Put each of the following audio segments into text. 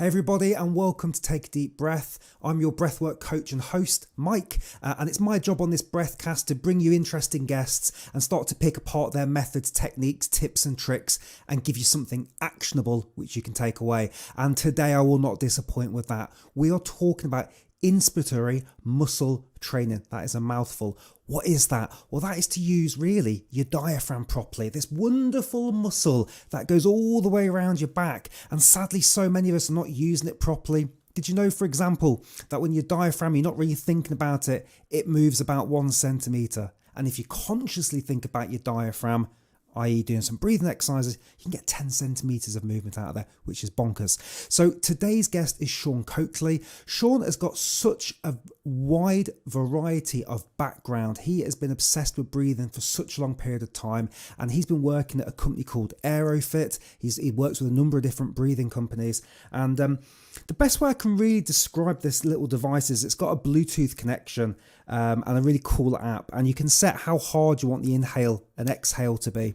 Hey everybody, and welcome to Take a Deep Breath. I'm your breathwork coach and host, Mike, and it's my job on this breathcast to bring you interesting guests and start to pick apart their methods, techniques, tips and tricks and give you something actionable which you can take away. And today I will not disappoint with that. We are talking about inspiratory muscle training. That is a mouthful. What is that? Well, that is to use really your diaphragm properly. This wonderful muscle that goes all the way around your back. And sadly, so many of us are not using it properly. Did you know, for example, that when your diaphragm, you're not really thinking about it, it moves about 1 centimetre. And if you consciously think about your diaphragm, i.e. doing some breathing exercises, you can get 10 centimetres of movement out of there, which is bonkers. So today's guest is Sean Coakley. Sean has got such a wide variety of background. He has been obsessed with breathing for such a long period of time, and he's been working at a company called Aerofit. He works with a number of different breathing companies, and the best way I can really describe this little device is it's got a Bluetooth connection and a really cool app, and you can set how hard you want the inhale and exhale to be.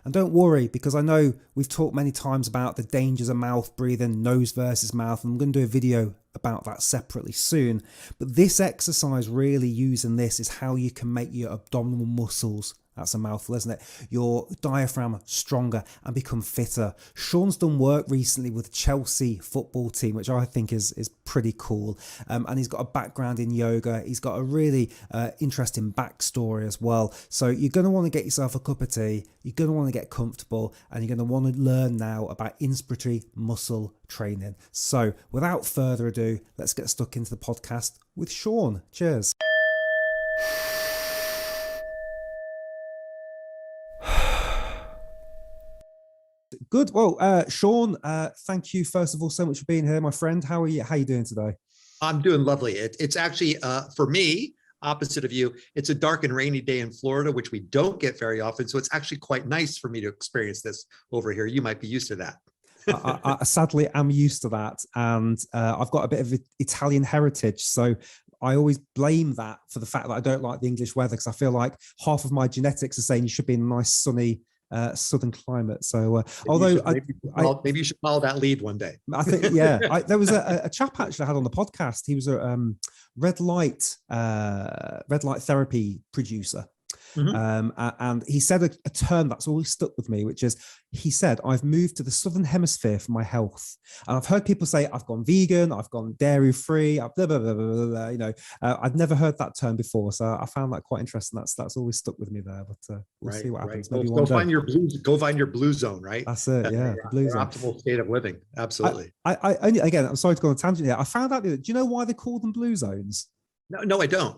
And don't worry, because I know we've talked many times about the dangers of mouth breathing, nose versus mouth, and I'm going to do a video about that separately soon. But this exercise, really using this, is how you can make your abdominal muscles, that's a mouthful, isn't it, your diaphragm stronger and become fitter. Sean's done work recently with the Chelsea football team, which I think is pretty cool. And he's got a background in yoga. He's got a really interesting backstory as well. So you're going to want to get yourself a cup of tea. You're going to want to get comfortable, and you're going to want to learn now about inspiratory muscle training. So without further ado, let's get stuck into the podcast with Sean. Cheers. Good. Well, Sean, thank you first of all so much for being here, my friend. How are you? How are you doing today? I'm doing lovely. It's actually, for me, opposite of you, it's a dark and rainy day in Florida, which we don't get very often. So it's actually quite nice for me to experience this over here. You might be used to that. I sadly am used to that. And I've got a bit of Italian heritage. So I always blame that for the fact that I don't like the English weather, because I feel like half of my genetics are saying you should be in a nice sunny southern climate. So maybe you should follow that lead one day. I think, yeah, there was a chap actually I had on the podcast. He was a red light therapy producer. Mm-hmm. And he said a term that's always stuck with me, which is, he said, I've moved to the southern hemisphere for my health. And I've heard people say, I've gone vegan, I've gone dairy free, I've blah, blah, blah, blah, blah, you know, I've never heard that term before. So I found that quite interesting. That's always stuck with me there, but we'll see what happens. Maybe go find your blue zone, right? That's it. Yeah. The blue zone. Optimal state of living. Absolutely. I only, again, I'm sorry to go on a tangent here. I found out, do you know why they call them blue zones? No, I don't.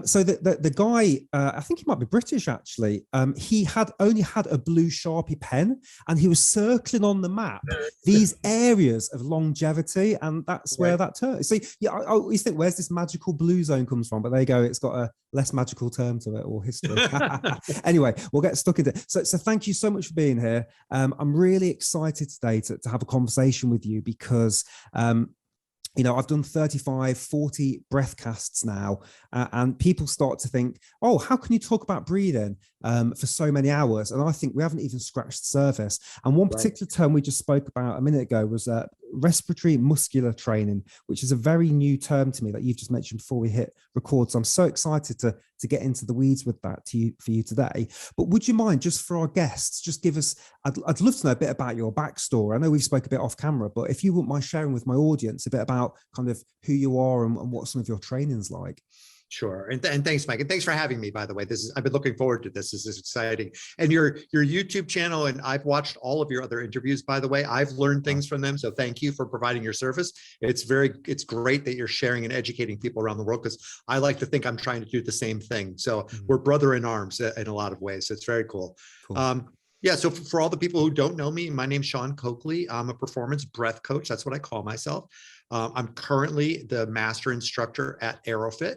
So the guy, I think he might be British actually. He had only had a blue Sharpie pen, and he was circling on the map these areas of longevity, and that's where that term. So yeah, I always think, where's this magical blue zone comes from? But there you go. It's got a less magical term to it, or history. Anyway, we'll get stuck into it. So thank you so much for being here. I'm really excited today to have a conversation with you, because you know, I've done 35, 40 breathcasts now, and people start to think, oh, how can you talk about breathing for so many hours? And I think we haven't even scratched the surface. And one particular term we just spoke about a minute ago was respiratory muscular training, which is a very new term to me that you've just mentioned before we hit record. So I'm so excited to get into the weeds with that for you today. But would you mind, just for our guests, just give us, I'd love to know a bit about your backstory. I know we've spoke a bit off camera, but if you wouldn't mind sharing with my audience a bit about kind of who you are and what some of your training's like. Sure. And thanks, Mike. And thanks for having me, by the way. I've been looking forward to this. This is exciting. And your YouTube channel, and I've watched all of your other interviews, by the way. I've learned things from them. So thank you for providing your service. It's great that you're sharing and educating people around the world, because I like to think I'm trying to do the same thing. So we're brother in arms in a lot of ways. So it's very cool. Yeah. So for all the people who don't know me, my name's Sean Coakley. I'm a performance breath coach. That's what I call myself. I'm currently the master instructor at Aerofit.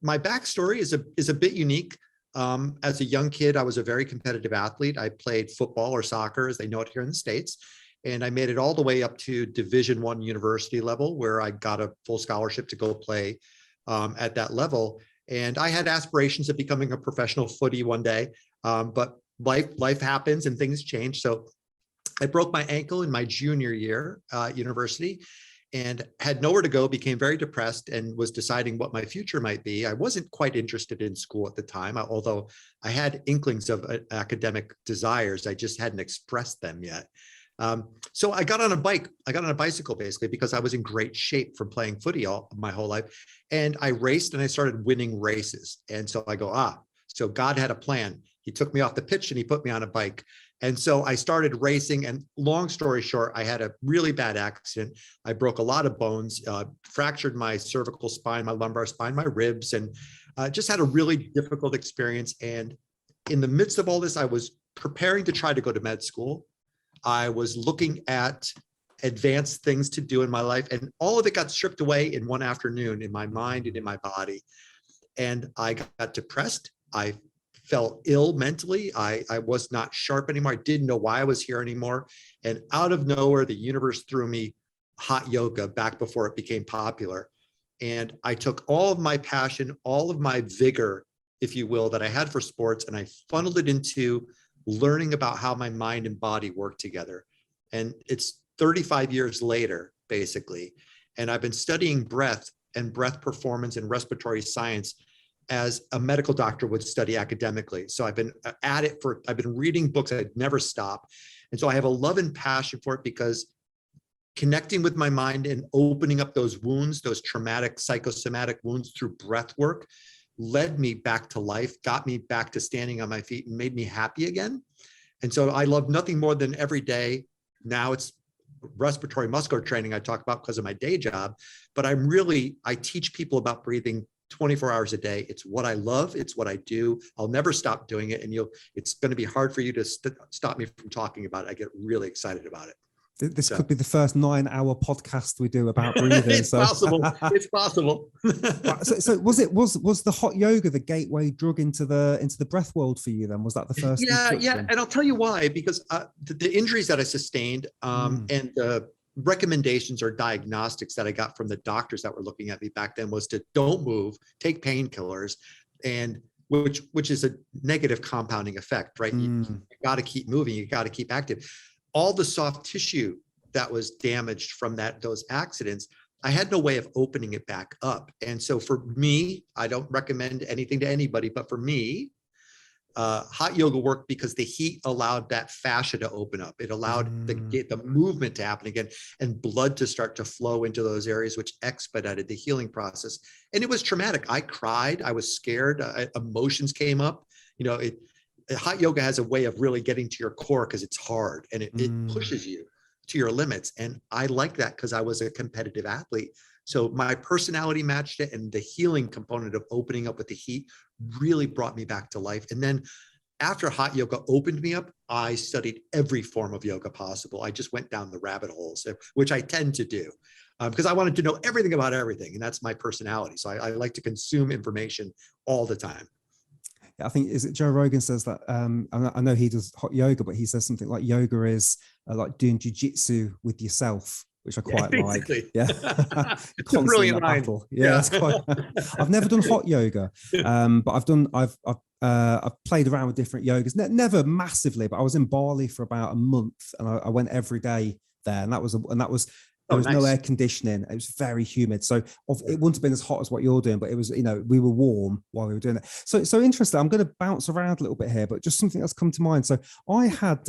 My backstory is a bit unique. As a young kid, I was a very competitive athlete. I played football, or soccer, as they know it here in the States. And I made it all the way up to Division I university level, where I got a full scholarship to go play at that level. And I had aspirations of becoming a professional footy one day, but life happens and things change. So I broke my ankle in my junior year at university and had nowhere to go, became very depressed and was deciding what my future might be. I wasn't quite interested in school at the time, although I had inklings of academic desires. I just hadn't expressed them yet. So I got on a bike. I got on a bicycle basically because I was in great shape from playing footy my whole life. And I raced and I started winning races. And so I go, so God had a plan. He took me off the pitch and he put me on a bike. And so I started racing, and long story short, I had a really bad accident. I broke a lot of bones, fractured my cervical spine, my lumbar spine, my ribs, and just had a really difficult experience. And in the midst of all this, I was preparing to try to go to med school. I was looking at advanced things to do in my life, and all of it got stripped away in one afternoon in my mind and in my body. And I got depressed. I felt ill mentally. I was not sharp anymore. I didn't know why I was here anymore. And out of nowhere, the universe threw me hot yoga back before it became popular. And I took all of my passion, all of my vigor, if you will, that I had for sports, and I funneled it into learning about how my mind and body work together. And it's 35 years later, basically. And I've been studying breath and breath performance and respiratory science as a medical doctor would study academically. So I've been at it I've been reading books. I'd never stop. And so I have a love and passion for it, because connecting with my mind and opening up those wounds, those traumatic psychosomatic wounds through breath work, led me back to life, got me back to standing on my feet, and made me happy again. And so I love nothing more than every day. Now it's respiratory muscular training I talk about because of my day job, but I teach people about breathing 24 hours a day. It's what I love. It's what I do. I'll never stop doing it. And it's going to be hard for you to stop me from talking about it. I get really excited about it. This could be the first 9-hour podcast we do about breathing. It's possible. It's possible. So was the hot yoga the gateway drug into the breath world for you then? Was that the first? Yeah. And I'll tell you why, because the injuries that I sustained and the recommendations or diagnostics that I got from the doctors that were looking at me back then was to don't move, take painkillers, and which is a negative compounding effect, right? You got to keep moving. You got to keep active. All the soft tissue that was damaged from those accidents, I had no way of opening it back up. And so for me, I don't recommend anything to anybody, but for me, hot yoga worked because the heat allowed that fascia to open up. It allowed the movement to happen again and blood to start to flow into those areas, which expedited the healing process. And it was traumatic. I cried. I was scared. Emotions came up. Hot yoga has a way of really getting to your core because it's hard and it pushes you to your limits. And I like that because I was a competitive athlete. So my personality matched it, and the healing component of opening up with the heat really brought me back to life. And then after hot yoga opened me up, I studied every form of yoga possible. I just went down the rabbit holes, which I tend to do because I wanted to know everything about everything. And that's my personality. So I like to consume information all the time. I think, is it Joe Rogan says that, I know he does hot yoga, but he says something like yoga is like doing jujitsu with yourself, which I quite like. Yeah. It's a brilliant line. Yeah. I've never done hot yoga, but I've played around with different yogas, never massively, but I was in Bali for about a month and I went every day there. And that was there was no air conditioning. It was very humid. So it wouldn't have been as hot as what you're doing, but it was, we were warm while we were doing it. So interesting. I'm going to bounce around a little bit here, but just something that's come to mind. So I had,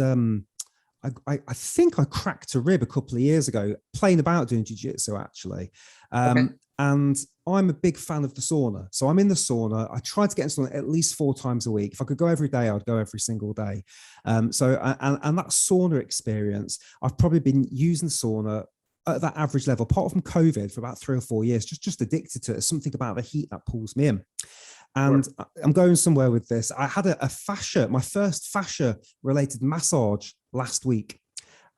I think I cracked a rib a couple of years ago playing about doing jiu-jitsu actually. And I'm a big fan of the sauna. So I'm in the sauna. I try to get into sauna at least 4 times a week. If I could go every day, I'd go every single day. And that sauna experience, I've probably been using the sauna at that average level, apart from COVID, for about 3 or 4 years, just addicted to it. There's something about the heat that pulls me in. And I'm going somewhere with this. I had my first fascia related massage last week.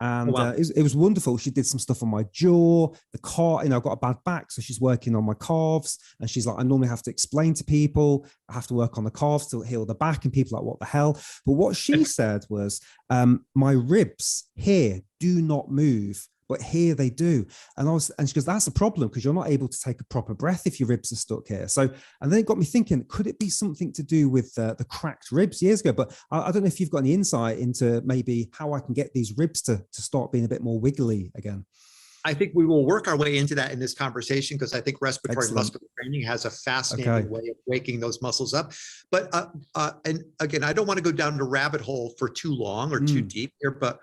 And it was wonderful. She did some stuff on my jaw, I've got a bad back. So she's working on my calves. And she's like, I normally have to explain to people, I have to work on the calves to heal the back. And people are like, what the hell? But what she said was, my ribs here do not move but here they do. And she goes, that's a problem because you're not able to take a proper breath if your ribs are stuck here. So, and then it got me thinking, could it be something to do with the cracked ribs years ago? But I don't know if you've got any insight into maybe how I can get these ribs to start being a bit more wiggly again. I think we will work our way into that in this conversation, because I think respiratory Excellent. muscular training has a fascinating way of waking those muscles up. But and again, I don't want to go down the rabbit hole for too long or too deep here, but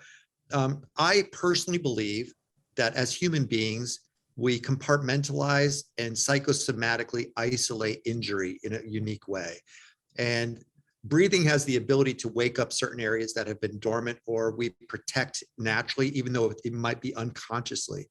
I personally believe that as human beings, we compartmentalize and psychosomatically isolate injury in a unique way. And breathing has the ability to wake up certain areas that have been dormant, or we protect naturally, even though it might be unconsciously.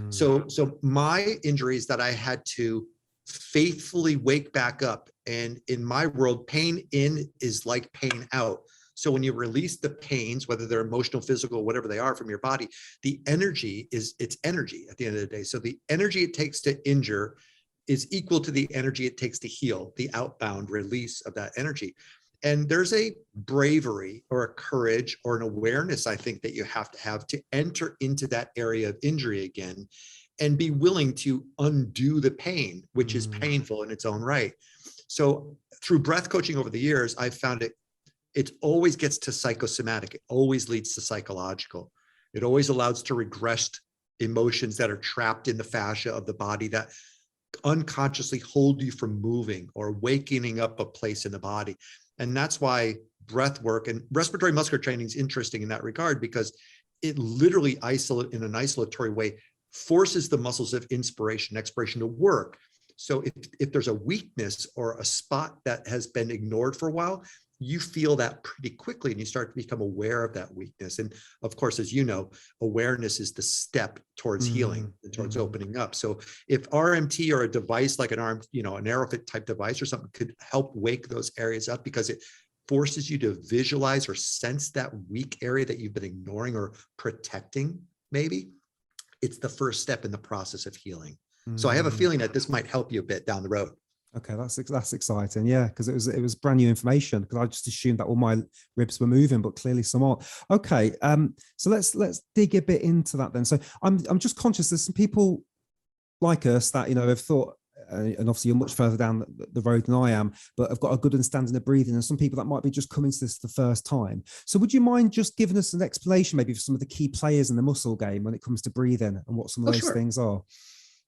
So my injuries that I had to faithfully wake back up, and in my world, pain in is like pain out. So when you release the pains, whether they're emotional, physical, whatever they are from your body, the energy is, it's energy at the end of the day. So the energy it takes to injure is equal to the energy it takes to heal, the outbound release of that energy. And there's a bravery or a courage or an awareness, I think, that you have to enter into that area of injury again and be willing to undo the pain, which is painful in its own right. So through breath coaching over the years, I've found it always gets to psychosomatic. It always leads to psychological. It always allows to regress emotions that are trapped in the fascia of the body that unconsciously hold you from moving or waking up a place in the body. And that's why breath work and respiratory muscular training is interesting in that regard, because it literally in an isolatory way forces the muscles of inspiration, expiration to work. So if there's a weakness or a spot that has been ignored for a while, you feel that pretty quickly and you start to become aware of that weakness. And of course, as you know, awareness is the step towards healing, towards opening up. So if RMT or a device like an AeroFit type device or something could help wake those areas up, because it forces you to visualize or sense that weak area that you've been ignoring or protecting, maybe, it's the first step in the process of healing. So I have a feeling that this might help you a bit down the road. Okay, that's exciting. Yeah, because it was brand new information, because I just assumed that all my ribs were moving, but clearly some aren't. Okay, so let's dig a bit into that then. So I'm just conscious there's some people like us that have thought, and obviously you're much further down the road than I am, but I've got a good understanding of breathing, and some people that might be just coming to this the first time. So would you mind just giving us an explanation maybe for some of the key players in the muscle game when it comes to breathing and what some of those things are?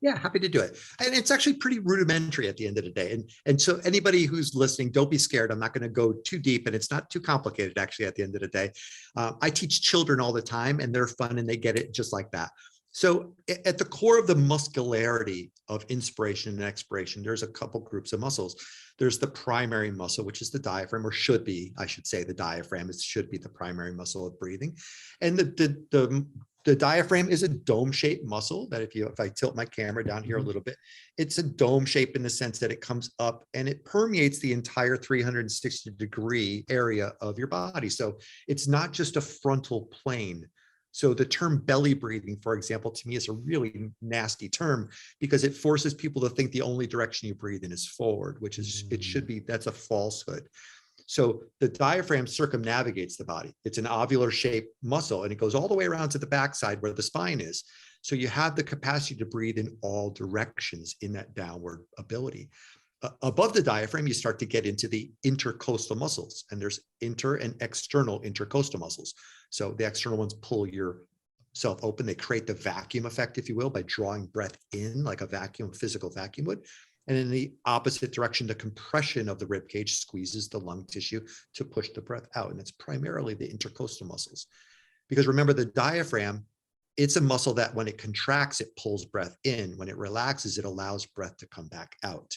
Yeah, happy to do it. And it's actually pretty rudimentary at the end of the day. And so anybody who's listening, don't be scared. I'm not going to go too deep, and it's not too complicated actually at the end of the day. I teach children all the time, and they're fun and they get it just like that. So at the core of the muscularity of inspiration and expiration, there's a couple groups of muscles. There's the primary muscle, which is the diaphragm, or should be, I should say, the diaphragm. It should be the primary muscle of breathing. And the diaphragm is a dome-shaped muscle that if I tilt my camera down here a little bit, it's a dome shape in the sense that it comes up and it permeates the entire 360-degree area of your body. So it's not just a frontal plane. So the term belly breathing, for example, to me is a really nasty term, because it forces people to think the only direction you breathe in is forward, which is, it should be, that's a falsehood. So the diaphragm circumnavigates the body. It's an ovular shaped muscle, and it goes all the way around to the backside where the spine is. So you have the capacity to breathe in all directions in that downward ability. Above the diaphragm, you start to get into the intercostal muscles, and there's inter and external intercostal muscles. So the external ones pull yourself open. They create the vacuum effect, if you will, by drawing breath in like a vacuum, physical vacuum would. And in the opposite direction, the compression of the rib cage squeezes the lung tissue to push the breath out. And it's primarily the intercostal muscles. Because remember, the diaphragm, it's a muscle that when it contracts, it pulls breath in. When it relaxes, it allows breath to come back out.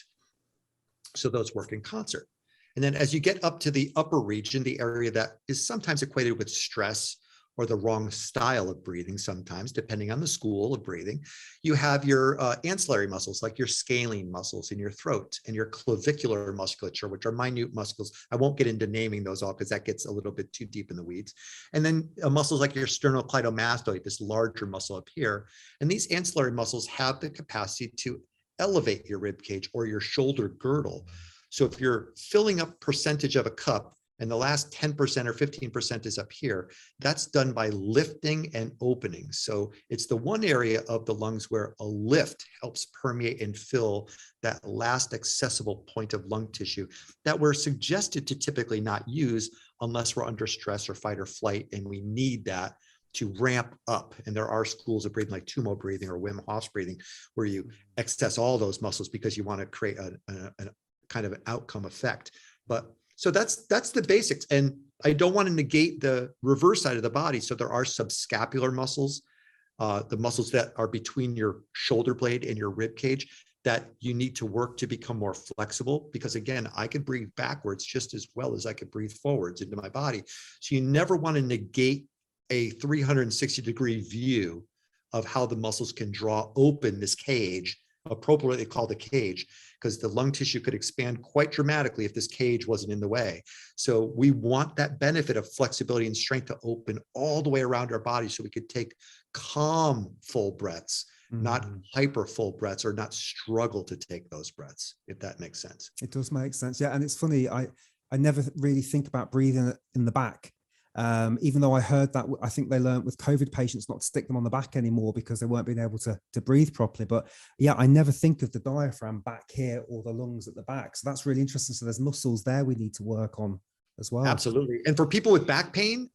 So those work in concert. And then as you get up to the upper region, the area that is sometimes equated with stress or the wrong style of breathing, sometimes depending on the school of breathing, you have your ancillary muscles, like your scalene muscles in your throat and your clavicular musculature, which are minute muscles. I won't get into naming those all because that gets a little bit too deep in the weeds. And then muscles like your sternocleidomastoid, this larger muscle up here. And these ancillary muscles have the capacity to elevate your rib cage or your shoulder girdle. So if you're filling up percentage of a cup, and the last 10% or 15% is up here. That's done by lifting and opening. So it's the one area of the lungs where a lift helps permeate and fill that last accessible point of lung tissue that we're suggested to typically not use unless we're under stress or fight or flight, and we need that to ramp up. And there are schools of breathing like Tumo breathing or Wim Hof's breathing, where you access all those muscles because you want to create a kind of an outcome effect. But so that's the basics. And I don't want to negate the reverse side of the body. So there are subscapular muscles, the muscles that are between your shoulder blade and your rib cage, that you need to work to become more flexible, because again, I could breathe backwards just as well as I could breathe forwards into my body. So you never want to negate a 360-degree view of how the muscles can draw open this cage, appropriately called a cage, because the lung tissue could expand quite dramatically if this cage wasn't in the way. So we want that benefit of flexibility and strength to open all the way around our body, so we could take calm, full breaths, not hyper full breaths, or not struggle to take those breaths, if that makes sense. It does make sense. Yeah. And it's funny, I never really think about breathing in the back. Even though I heard that, I think they learned with COVID patients not to stick them on the back anymore because they weren't being able to breathe properly. But yeah, I never think of the diaphragm back here or the lungs at the back. So that's really interesting. So there's muscles there we need to work on as well. Absolutely. And for people with back pain,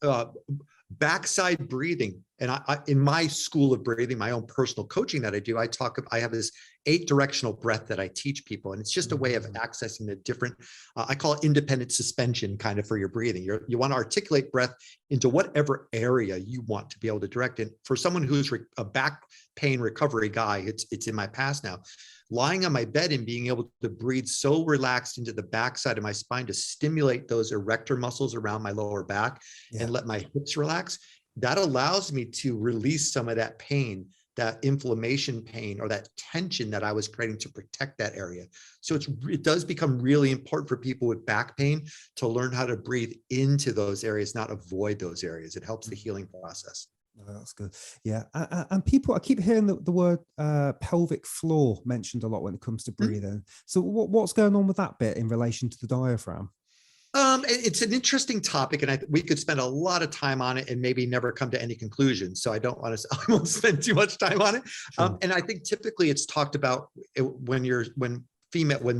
backside breathing, and I in my school of breathing, my own personal coaching that I do, I have this 8-directional breath that I teach people, and it's just a way of accessing the different, I call it independent suspension kind of for your breathing. You want to articulate breath into whatever area you want to be able to direct it. For someone who's a back pain recovery guy, it's in my past now. Lying on my bed and being able to breathe so relaxed into the backside of my spine to stimulate those erector muscles around my lower back and let my hips relax, that allows me to release some of that pain, that inflammation pain, or that tension that I was creating to protect that area. So it does become really important for people with back pain to learn how to breathe into those areas, not avoid those areas. It helps the healing process. Oh, that's good. Yeah. And people, I keep hearing the word pelvic floor mentioned a lot when it comes to breathing. So what's going on with that bit in relation to the diaphragm? It's an interesting topic, and we could spend a lot of time on it and maybe never come to any conclusions. So I won't spend too much time on it. Sure. And I think typically it's talked about when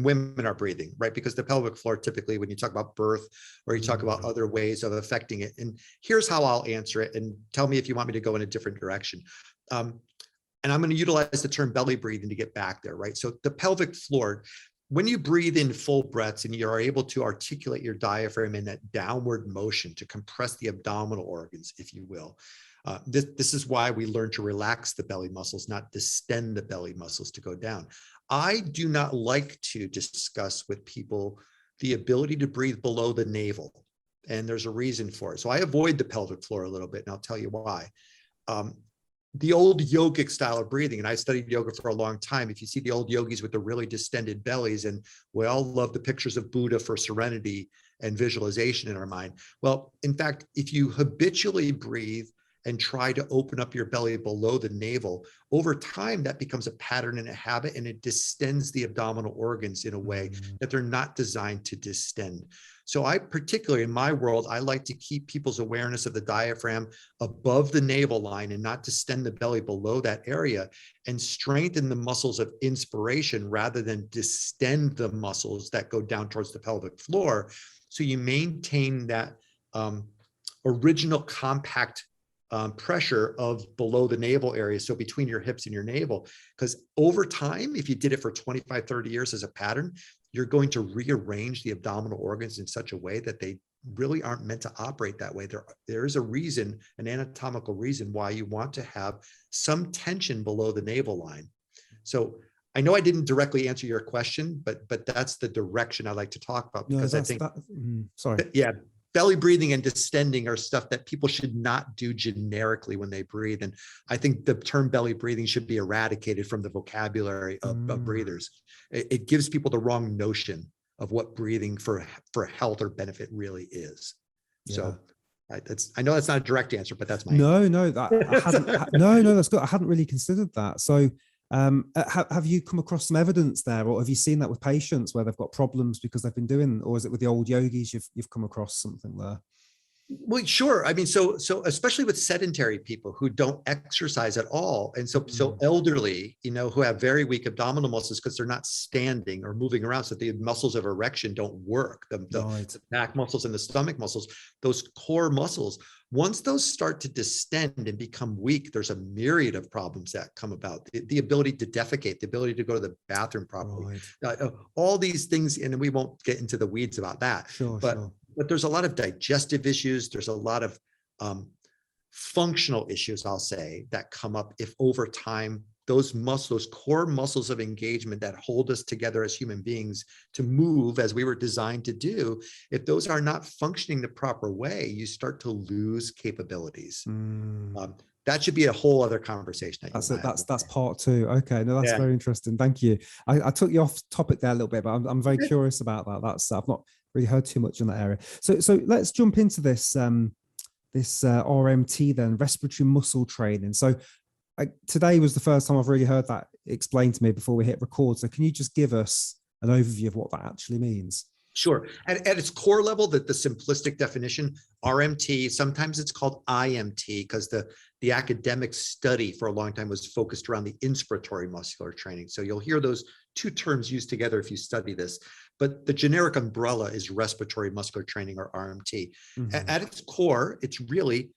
women are breathing, right? Because the pelvic floor, typically when you talk about birth or you talk about other ways of affecting it. And here's how I'll answer it, and tell me if you want me to go in a different direction. And I'm going to utilize the term belly breathing to get back there, right? So the pelvic floor, when you breathe in full breaths and you are able to articulate your diaphragm in that downward motion to compress the abdominal organs, if you will, this is why we learn to relax the belly muscles, not distend the belly muscles to go down. I do not like to discuss with people the ability to breathe below the navel, and there's a reason for it. So I avoid the pelvic floor a little bit, and I'll tell you why. The old yogic style of breathing, and I studied yoga for a long time. If you see the old yogis with the really distended bellies, and we all love the pictures of Buddha for serenity and visualization in our mind. Well, in fact, if you habitually breathe and try to open up your belly below the navel, over time, that becomes a pattern and a habit, and it distends the abdominal organs in a way that they're not designed to distend. So I particularly, in my world, I like to keep people's awareness of the diaphragm above the navel line and not distend the belly below that area, and strengthen the muscles of inspiration rather than distend the muscles that go down towards the pelvic floor. So you maintain that original compact pressure of below the navel area, so between your hips and your navel. Because over time, if you did it for 25, 30 years as a pattern, you're going to rearrange the abdominal organs in such a way that they really aren't meant to operate that way. There is a reason, an anatomical reason, why you want to have some tension below the navel line. So I know I didn't directly answer your question, but that's the direction I like to talk about, because I think, sorry. Yeah, belly breathing and distending are stuff that people should not do generically when they breathe. And I think the term belly breathing should be eradicated from the vocabulary of breathers. It gives people the wrong notion of what breathing for health or benefit really is. Yeah. So I know that's not a direct answer, but that's my no, that's good. I hadn't really considered that. So Have you come across some evidence there, or have you seen that with patients where they've got problems because they've been doing, or is it with the old yogis you've come across something there? Well, sure. I mean, so especially with sedentary people who don't exercise at all, and so elderly, who have very weak abdominal muscles because they're not standing or moving around, so the muscles of erection don't work. The back muscles and the stomach muscles, those core muscles, once those start to distend and become weak, there's a myriad of problems that come about. The ability to defecate, the ability to go to the bathroom properly, all these things, and we won't get into the weeds about that. But there's a lot of digestive issues. There's a lot of functional issues, I'll say, that come up if over time, those core muscles of engagement that hold us together as human beings to move as we were designed to do, if those are not functioning the proper way, you start to lose capabilities. That should be a whole other conversation. That's part two. Okay, no, that's very interesting. Thank you. I took you off topic there a little bit, but I'm very curious about that. I've not really heard too much in that area. So let's jump into this RMT then, respiratory muscle training. So today was the first time I've really heard that explained to me before we hit record. So can you just give us an overview of what that actually means? Sure. At its core level, the simplistic definition, RMT, sometimes it's called IMT because the academic study for a long time was focused around the inspiratory muscular training. So you'll hear those two terms used together if you study this, but the generic umbrella is respiratory muscular training, or RMT. At its core, it's really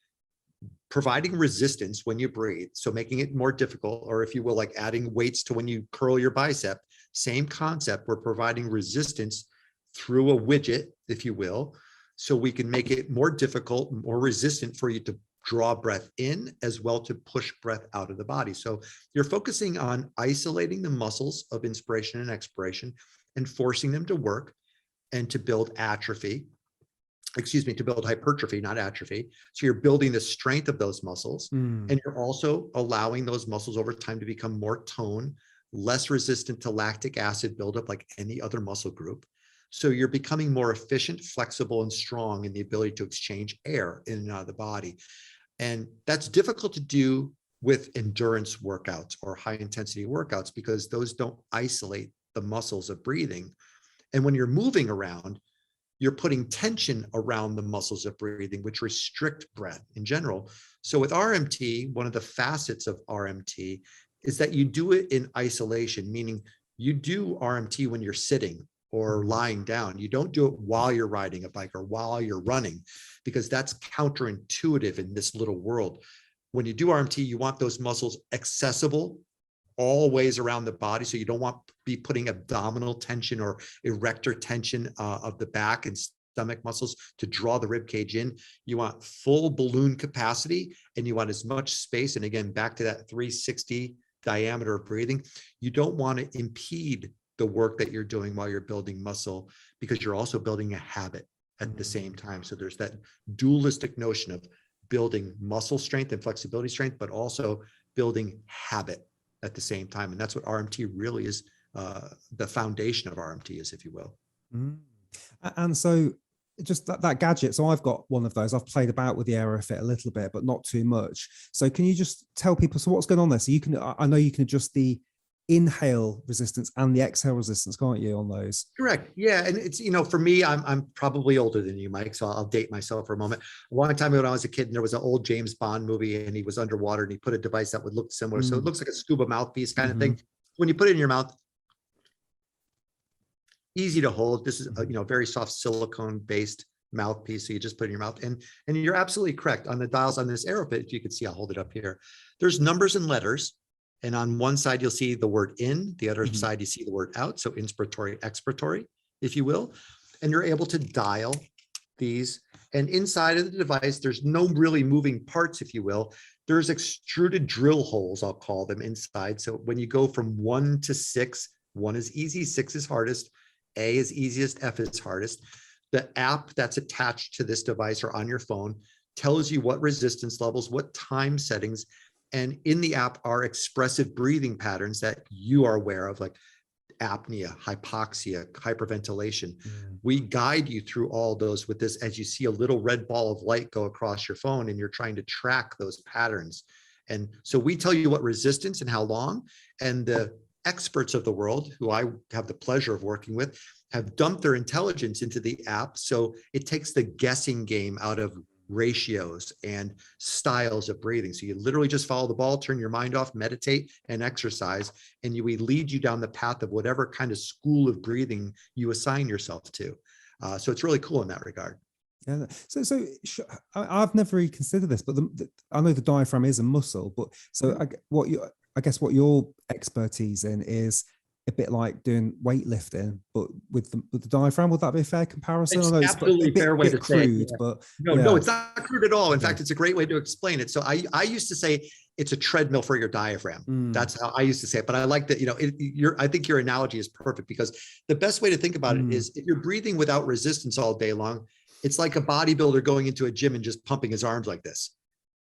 providing resistance when you breathe. So making it more difficult, or if you will, like adding weights to when you curl your bicep, same concept. We're providing resistance through a widget, if you will, so we can make it more difficult, more resistant for you to draw breath in as well to push breath out of the body. So you're focusing on isolating the muscles of inspiration and expiration and forcing them to work and to build hypertrophy, not atrophy. So you're building the strength of those muscles, and you're also allowing those muscles over time to become more tone, less resistant to lactic acid buildup like any other muscle group. So you're becoming more efficient, flexible, and strong in the ability to exchange air in and out of the body. And that's difficult to do with endurance workouts or high intensity workouts because those don't isolate the muscles of breathing. And when you're moving around, you're putting tension around the muscles of breathing, which restrict breath in general. So with RMT, one of the facets of RMT is that you do it in isolation, meaning you do RMT when you're sitting or lying down. You don't do it while you're riding a bike or while you're running, because that's counterintuitive in this little world. When you do RMT, you want those muscles accessible all ways around the body. So you don't want to be putting abdominal tension or erector tension of the back and stomach muscles to draw the rib cage in. You want full balloon capacity, and you want as much space. And again, back to that 360 diameter of breathing. You don't want to impede the work that you're doing while you're building muscle, because you're also building a habit at the same time. So there's that dualistic notion of building muscle strength and flexibility strength, but also building habit at the same time. And that's what RMT really is, the foundation of RMT is, if you will. And so just that gadget. So I've got one of those. I've played about with the AeroFit a little bit, but not too much. So can you just tell people, so what's going on there? So I know you can adjust the inhale resistance and the exhale resistance, can't you, on those? Correct. Yeah. And it's, for me, I'm probably older than you, Mike, so I'll date myself for a moment. A long time ago when I was a kid, and there was an old James Bond movie, and he was underwater and he put a device that would look similar. So it looks like a scuba mouthpiece kind of thing. When you put it in your mouth, easy to hold. This is a very soft silicone based mouthpiece. So you just put it in your mouth, and you're absolutely correct. On the dials on this AeroFit, if you can see, I'll hold it up here. There's numbers and letters. And on one side, you'll see the word in, the other side, you see the word out. So inspiratory, expiratory, if you will. And you're able to dial these. And inside of the device, there's no really moving parts, if you will. There's extruded drill holes, I'll call them, inside. So when you go from 1 to 6, 1 is easy, 6 is hardest, A is easiest, F is hardest. The app that's attached to this device or on your phone tells you what resistance levels, what time settings. And in the app are expressive breathing patterns that you are aware of, like apnea, hypoxia, hyperventilation. We guide you through all those with this, as you see a little red ball of light go across your phone, and you're trying to track those patterns. And so we tell you what resistance and how long, and the experts of the world, who I have the pleasure of working with, have dumped their intelligence into the app. So it takes the guessing game out of ratios and styles of breathing. So you literally just follow the ball, turn your mind off, meditate and exercise, and we lead you down the path of whatever kind of school of breathing you assign yourself to. So it's really cool in that regard. Yeah. I've never really considered this, but I know the diaphragm is a muscle, but so I guess what your expertise in is a bit like doing weightlifting, but with the diaphragm. Would that be a fair comparison? It's I know absolutely it's a fair way to crude, say it. Yeah. But No, it's not crude at all. In fact, it's a great way to explain it. So I used to say it's a treadmill for your diaphragm. That's how I used to say it. But I like that, I think your analogy is perfect, because the best way to think about it is, if you're breathing without resistance all day long, it's like a bodybuilder going into a gym and just pumping his arms like this,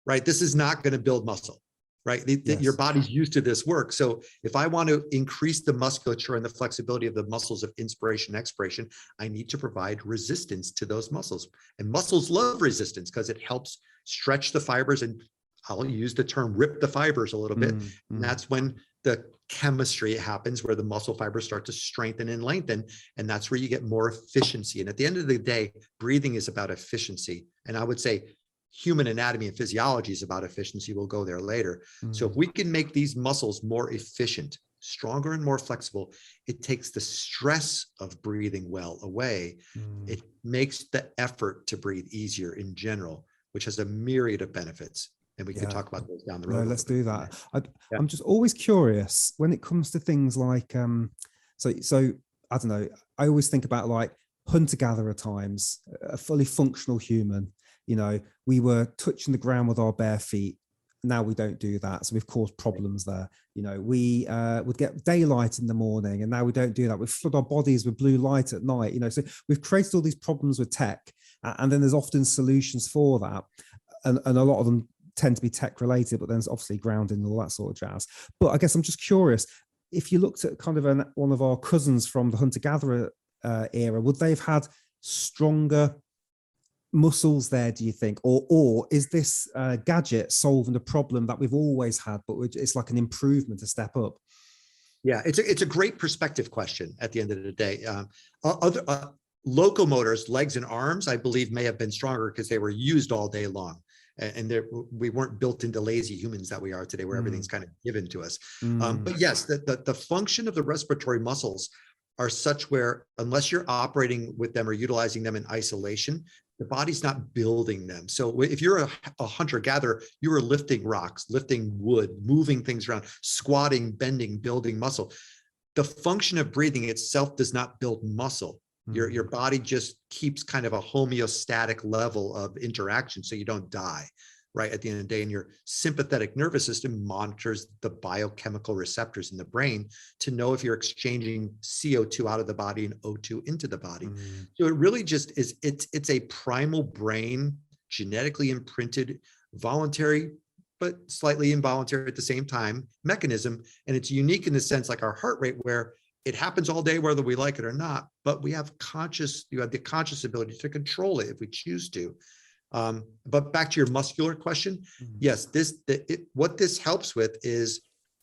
right? This is not going to build muscle, right? Your body's used to this work. So if I want to increase the musculature and the flexibility of the muscles of inspiration and expiration, I need to provide resistance to those muscles. And muscles love resistance because it helps stretch the fibers, and I'll use the term rip the fibers a little bit. And that's when the chemistry happens, where the muscle fibers start to strengthen and lengthen. And that's where you get more efficiency. And at the end of the day, breathing is about efficiency. And I would say human anatomy and physiology is about efficiency. We'll go there later. So if we can make these muscles more efficient, stronger and more flexible, it takes the stress of breathing well away. It makes the effort to breathe easier in general, which has a myriad of benefits. And we can talk about those down the road. No, let's do that. I'm just always curious when it comes to things like, so I don't know, I always think about like hunter-gatherer times, a fully functional human, we were touching the ground with our bare feet. Now we don't do that. So we've caused problems there. We would get daylight in the morning, and now we don't do that. We flood our bodies with blue light at night, so we've created all these problems with tech, and then there's often solutions for that. And a lot of them tend to be tech related, but then there's obviously grounding and all that sort of jazz. But I guess I'm just curious, if you looked at kind of one of our cousins from the hunter-gatherer era, would they have had stronger muscles there, do you think? Or is this gadget solving a problem that we've always had, but it's like an improvement, a step up? Yeah, it's a great perspective question at the end of the day. Locomotors, legs and arms, I believe, may have been stronger because they were used all day long. And we weren't built into lazy humans that we are today, where everything's kind of given to us. But yes, the function of the respiratory muscles are such where, unless you're operating with them or utilizing them in isolation, the body's not building them. So if you're a hunter-gatherer, you are lifting rocks, lifting wood, moving things around, squatting, bending, building muscle. The function of breathing itself does not build muscle. Your body just keeps kind of a homeostatic level of interaction so you don't die, right? At the end of the day, and your sympathetic nervous system monitors the biochemical receptors in the brain to know if you're exchanging CO2 out of the body and O2 into the body. So it really just is, it's a primal brain, genetically imprinted, voluntary, but slightly involuntary at the same time mechanism. And it's unique in the sense like our heart rate, where it happens all day, whether we like it or not, but you have the conscious ability to control it if we choose to. But back to your muscular question, yes, what this helps with is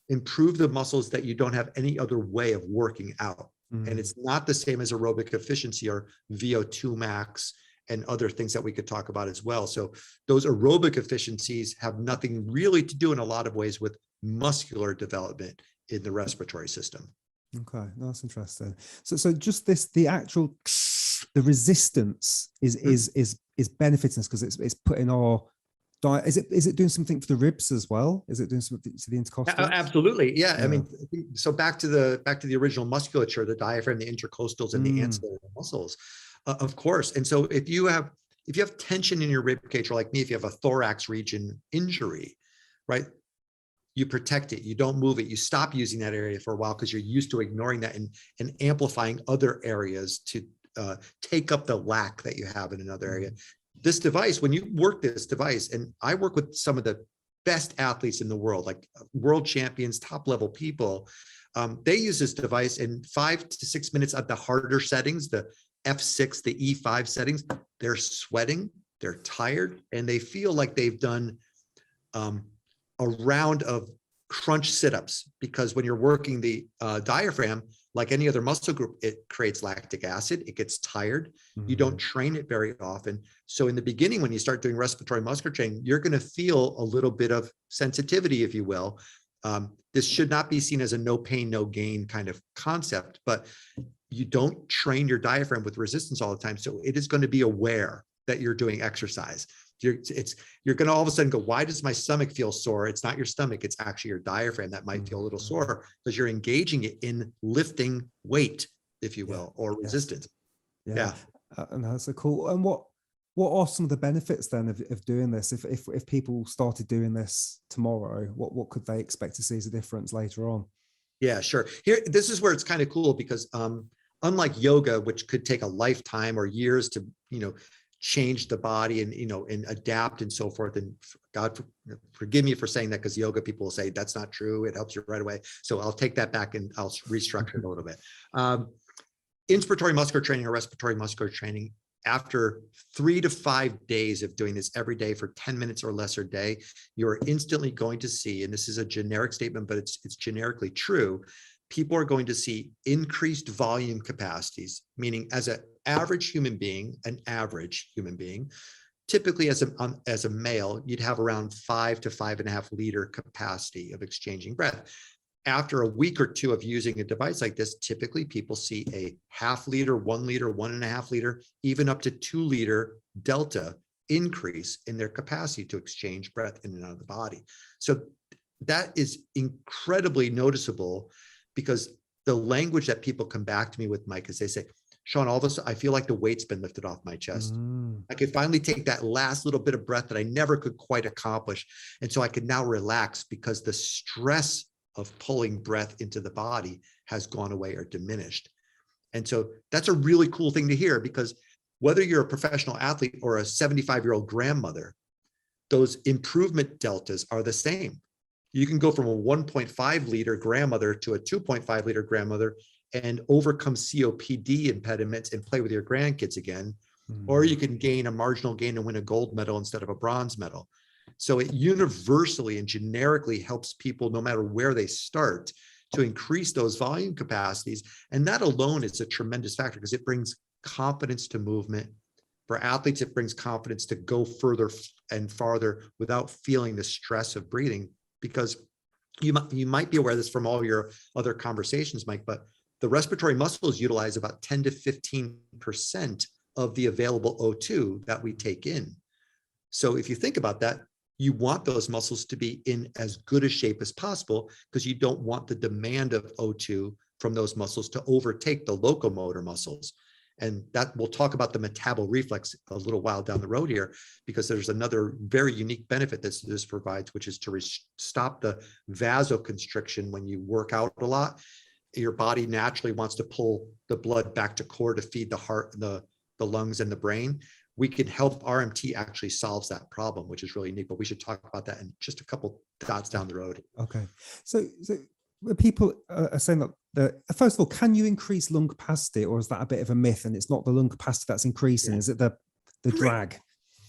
improve the muscles that you don't have any other way of working out. And it's not the same as aerobic efficiency or VO2 max and other things that we could talk about as well. So those aerobic efficiencies have nothing really to do in a lot of ways with muscular development in the respiratory system. Okay, that's interesting. So just the resistance is benefiting us because it's putting our diet. Is it doing something for the ribs as well? Is it doing something to the intercostals? Absolutely, yeah. I mean, so back to the original musculature, the diaphragm, the intercostals, and the ancillary muscles, of course. And so if you have tension in your rib cage, or like me, if you have a thorax region injury, right? You protect it, you don't move it, you stop using that area for a while because you're used to ignoring that and amplifying other areas to take up the lack that you have in another area. This device, when you work this device, and I work with some of the best athletes in the world, like world champions, top level people, they use this device in 5 to 6 minutes at the harder settings, the F6, the E5 settings. They're sweating, they're tired, and they feel like they've done a round of crunch sit-ups, because when you're working the diaphragm, like any other muscle group, it creates lactic acid, it gets tired. You don't train it very often. So in the beginning, when you start doing respiratory muscular training, you're going to feel a little bit of sensitivity, if you will. This should not be seen as a no pain, no gain kind of concept, but you don't train your diaphragm with resistance all the time. So it is going to be aware that you're doing exercise. You're going to all of a sudden go, why does my stomach feel sore? It's not your stomach. It's actually your diaphragm that might feel a little sore, because you're engaging it in lifting weight, if you will, or resistance. Yeah. And that's so cool. And what are some of the benefits then of doing this? If people started doing this tomorrow, what could they expect to see as a difference later on? Yeah, sure. This is where it's kind of cool, because unlike yoga, which could take a lifetime or years to, change the body and, and adapt and so forth. And God, forgive me for saying that, because yoga people will say that's not true. It helps you right away. So I'll take that back and I'll restructure it a little bit. Inspiratory muscular training or respiratory muscular training, after 3 to 5 days of doing this every day for 10 minutes or less a day, you're instantly going to see, and this is a generic statement, but it's generically true, people are going to see increased volume capacities, meaning as an average human being, typically as a male, you'd have around 5 to 5.5 liter capacity of exchanging breath. After a week or two of using a device like this, typically people see a 0.5 liter, 1 liter, 1.5 liter, even up to 2 liter delta increase in their capacity to exchange breath in and out of the body. So that is incredibly noticeable, because the language that people come back to me with, Mike, is they say, Sean, all of a sudden, I feel like the weight's been lifted off my chest. I could finally take that last little bit of breath that I never could quite accomplish. And so I could now relax, because the stress of pulling breath into the body has gone away or diminished. And so that's a really cool thing to hear, because whether you're a professional athlete or a 75-year-old grandmother, those improvement deltas are the same. You can go from a 1.5 liter grandmother to a 2.5 liter grandmother and overcome COPD impediments and play with your grandkids again. Or you can gain a marginal gain and win a gold medal instead of a bronze medal. So it universally and generically helps people, no matter where they start, to increase those volume capacities. And that alone is a tremendous factor, because it brings confidence to movement. For athletes, it brings confidence to go further and farther without feeling the stress of breathing. Because you might be aware of this from all your other conversations, Mike, but the respiratory muscles utilize about 10 to 15% of the available O2 that we take in. So if you think about that, you want those muscles to be in as good a shape as possible, because you don't want the demand of O2 from those muscles to overtake the locomotor muscles. And that we'll talk about the metabolic reflex a little while down the road here, because there's another very unique benefit that this provides, which is to stop the vasoconstriction. When you work out a lot, your body naturally wants to pull the blood back to core to feed the heart, the lungs, and the brain. We can help. RMT actually solves that problem, which is really neat, but we should talk about that in just a couple dots down the road. Okay. So people are saying that, first of all, can you increase lung capacity, or is that a bit of a myth and it's not the lung capacity that's increasing? Is it the drag?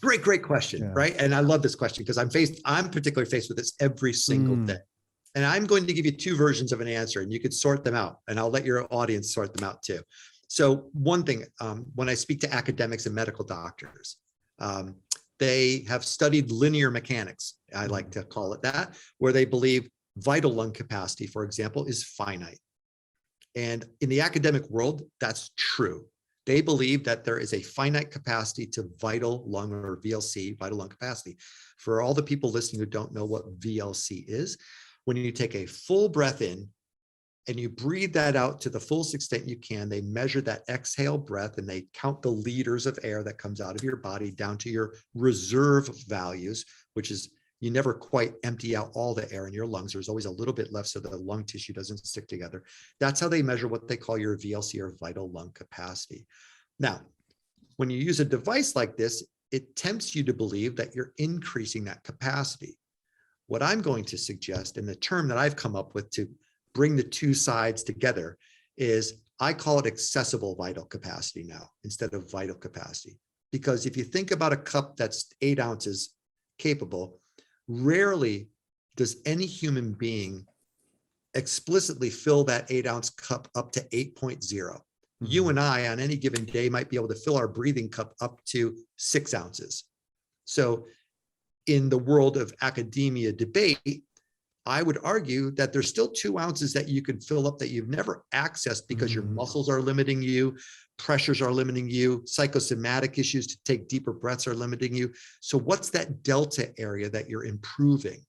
Great question, right? And I love this question, because I'm particularly faced with this every single day. And I'm going to give you 2 versions of an answer, and you could sort them out, and I'll let your audience sort them out too. So one thing, when I speak to academics and medical doctors, they have studied linear mechanics, I like to call it that, where they believe vital lung capacity, for example, is finite. And in the academic world, that's true. They believe that there is a finite capacity to vital lung, or VLC, vital lung capacity. For all the people listening who don't know what VLC is, when you take a full breath in and you breathe that out to the fullest extent you can, they measure that exhale breath and they count the liters of air that comes out of your body down to your reserve values, which is you never quite empty out all the air in your lungs. There's always a little bit left so that the lung tissue doesn't stick together. That's how they measure what they call your VLC, or vital lung capacity. Now, when you use a device like this, it tempts you to believe that you're increasing that capacity. What I'm going to suggest, and the term that I've come up with to bring the 2 sides together, is I call it accessible vital capacity now instead of vital capacity. Because if you think about a cup that's 8 ounces capable, rarely does any human being explicitly fill that 8-ounce cup up to 8.0? You and I on any given day might be able to fill our breathing cup up to 6 ounces. So in the world of academia debate, I would argue that there's still 2 ounces that you can fill up that you've never accessed because your muscles are limiting you, pressures are limiting you, psychosomatic issues to take deeper breaths are limiting you. So what's that delta area that you're improving?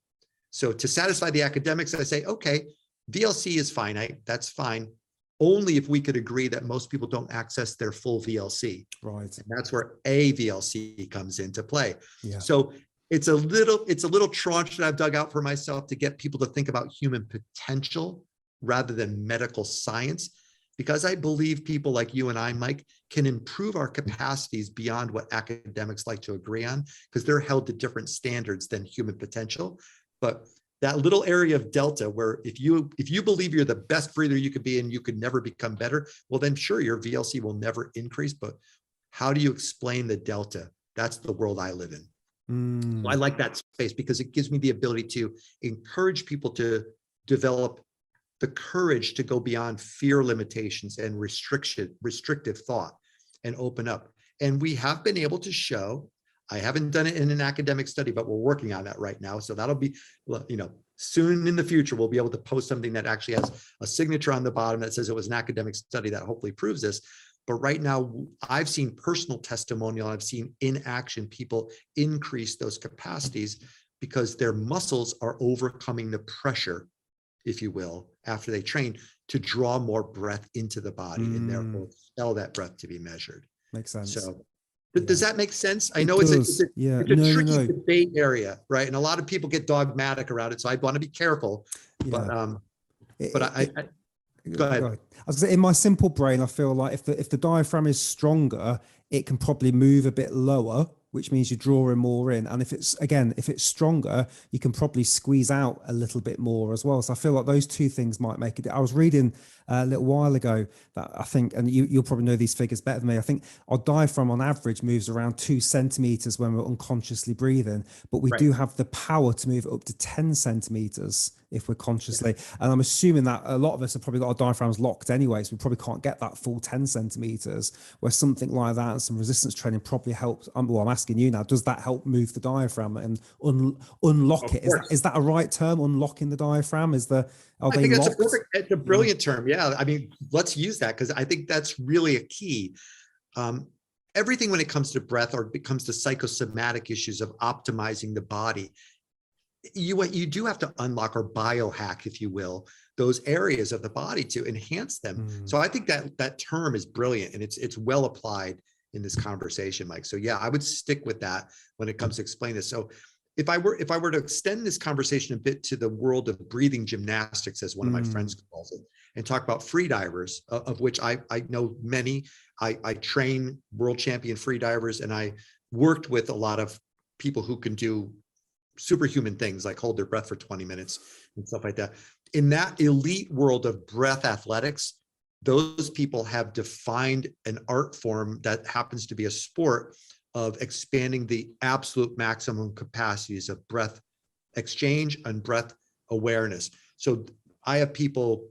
So to satisfy the academics, I say, okay, VLC is finite, that's fine. Only if we could agree that most people don't access their full VLC. Right. And that's where a VLC comes into play. Yeah. So it's a little tranche that I've dug out for myself to get people to think about human potential rather than medical science, because I believe people like you and I, Mike, can improve our capacities beyond what academics like to agree on, because they're held to different standards than human potential. But that little area of delta where if you believe you're the best breather you could be and you could never become better, well, then sure, your VLC will never increase. But how do you explain the delta? That's the world I live in. So I like that space because it gives me the ability to encourage people to develop the courage to go beyond fear limitations and restrictive thought and open up. And we have been able to show, I haven't done it in an academic study, but we're working on that right now. So that'll be, soon in the future, we'll be able to post something that actually has a signature on the bottom that says it was an academic study that hopefully proves this. But right now, I've seen personal testimonial. I've seen in action people increase those capacities because their muscles are overcoming the pressure, if you will, after they train to draw more breath into the body and therefore allow that breath to be measured. Makes sense. So does that make sense? I know It it's a does. tricky debate area, right? And a lot of people get dogmatic around it. So I want to be careful, but go ahead. I was gonna say, in my simple brain, I feel like if the diaphragm is stronger, it can probably move a bit lower, which means you're drawing more in. And if it's stronger, you can probably squeeze out a little bit more as well. So I feel like those two things might make it. I was reading a little while ago that I think, and you'll probably know these figures better than me, I think our diaphragm on average moves around 2 centimeters when we're unconsciously breathing, but we do have the power to move it up to 10 centimeters if we're consciously. And I'm assuming that a lot of us have probably got our diaphragms locked anyway, so we probably can't get that full 10 centimeters, where something like that and some resistance training probably helps. Well, I'm asking you now, does that help move the diaphragm and unlock it? Is that a right term, unlocking the diaphragm? I think that's it's a brilliant term. Yeah, I mean, let's use that because I think that's really a key. Everything when it comes to breath or it comes to psychosomatic issues of optimizing the body, you do have to unlock or biohack, if you will, those areas of the body to enhance them. So I think that term is brilliant and it's well applied in this conversation, Mike. So yeah, I would stick with that when it comes to explaining this. So if I were to extend this conversation a bit to the world of breathing gymnastics, as one of my friends calls it, and talk about free divers, of which I know many. I train world champion free divers, and I worked with a lot of people who can do superhuman things like hold their breath for 20 minutes and stuff like that. In that elite world of breath athletics, those people have defined an art form that happens to be a sport of expanding the absolute maximum capacities of breath exchange and breath awareness. So I have people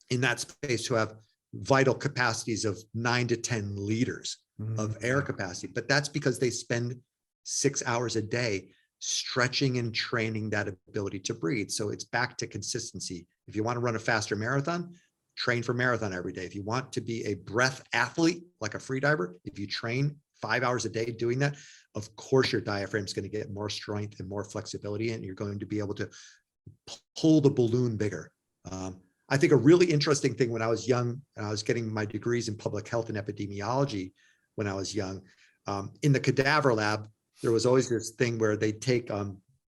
in that space who have vital capacities of 9 to 10 liters of air capacity, but that's because they spend 6 hours a day stretching and training that ability to breathe. So it's back to consistency. If you want to run a faster marathon, train for marathon every day. If you want to be a breath athlete, like a free diver, if you train 5 hours a day doing that, of course your diaphragm is going to get more strength and more flexibility, and you're going to be able to pull the balloon bigger. I think a really interesting thing when I was young, and I was getting my degrees in public health and epidemiology when I was young, in the cadaver lab, there was always this thing where they take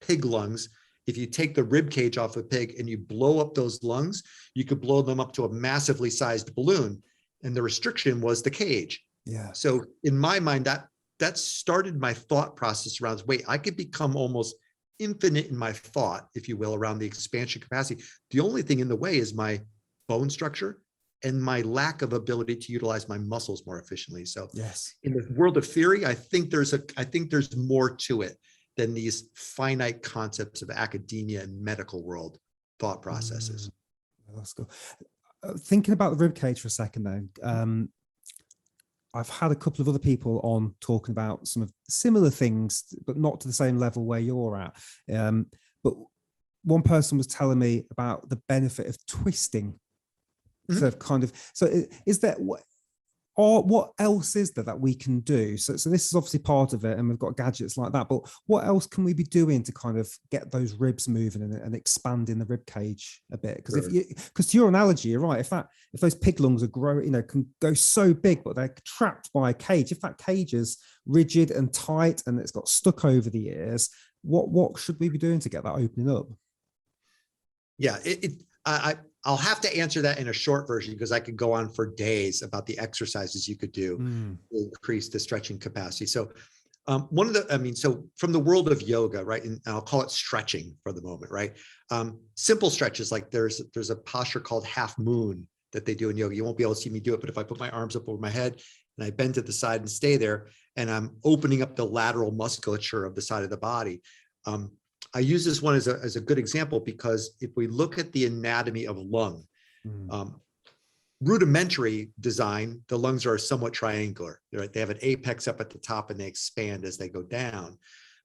pig lungs. If you take the rib cage off a pig and you blow up those lungs, you could blow them up to a massively sized balloon. And the restriction was the cage. Yeah. So in my mind, that started my thought process around, wait, I could become almost infinite in my thought, if you will, around the expansion capacity. The only thing in the way is my bone structure and my lack of ability to utilize my muscles more efficiently. So yes, in the world of theory, I think there's more to it than these finite concepts of academia and medical world thought processes. That's cool. Thinking about the rib cage for a second then, I've had a couple of other people on talking about some of similar things, but not to the same level where you're at. But one person was telling me about the benefit of twisting. So is there what else is there that we can do? So this is obviously part of it, and we've got gadgets like that, but what else can we be doing to kind of get those ribs moving and expanding the rib cage a bit? Because to your analogy, you're right. If those pig lungs are growing, can go so big, but they're trapped by a cage. If that cage is rigid and tight and it's got stuck over the ears, what should we be doing to get that opening up? Yeah, I'll have to answer that in a short version, because I could go on for days about the exercises you could do to increase the stretching capacity. So so from the world of yoga, right, and I'll call it stretching for the moment, right? Simple stretches, like there's a posture called half moon that they do in yoga. You won't be able to see me do it, but if I put my arms up over my head and I bend to the side and stay there, and I'm opening up the lateral musculature of the side of the body. I use this one as a good example, because if we look at the anatomy of a lung, rudimentary design, the lungs are somewhat triangular, right? They have an apex up at the top and they expand as they go down.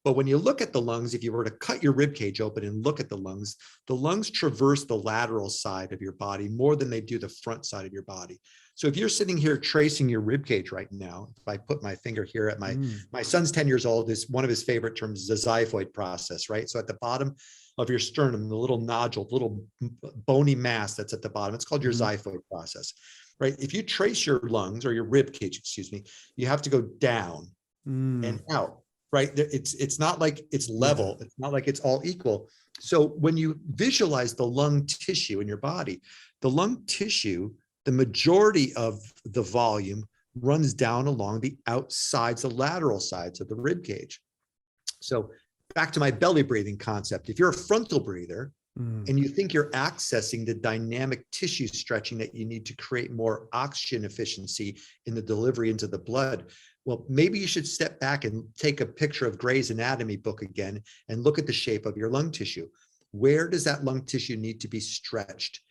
But when you look at the lungs, if you were to cut your rib cage open and look at the lungs traverse the lateral side of your body more than they do the front side of your body. So if you're sitting here tracing your rib cage right now, if I put my finger here at my son's 10 years old, is one of his favorite terms is the xiphoid process, right? So at the bottom of your sternum, the little nodule, little bony mass that's at the bottom, it's called your xiphoid process, right? If you trace your lungs, or your rib cage, excuse me, you have to go down and out, right? It's not like it's level. It's not like it's all equal. So when you visualize the lung tissue in your body, the lung tissue, the majority of the volume runs down along the outsides, the lateral sides of the rib cage. So back to my belly breathing concept. If you're a frontal breather and you think you're accessing the dynamic tissue stretching that you need to create more oxygen efficiency in the delivery into the blood, well, maybe you should step back and take a picture of Gray's Anatomy book again and look at the shape of your lung tissue. Where does that lung tissue need to be stretched?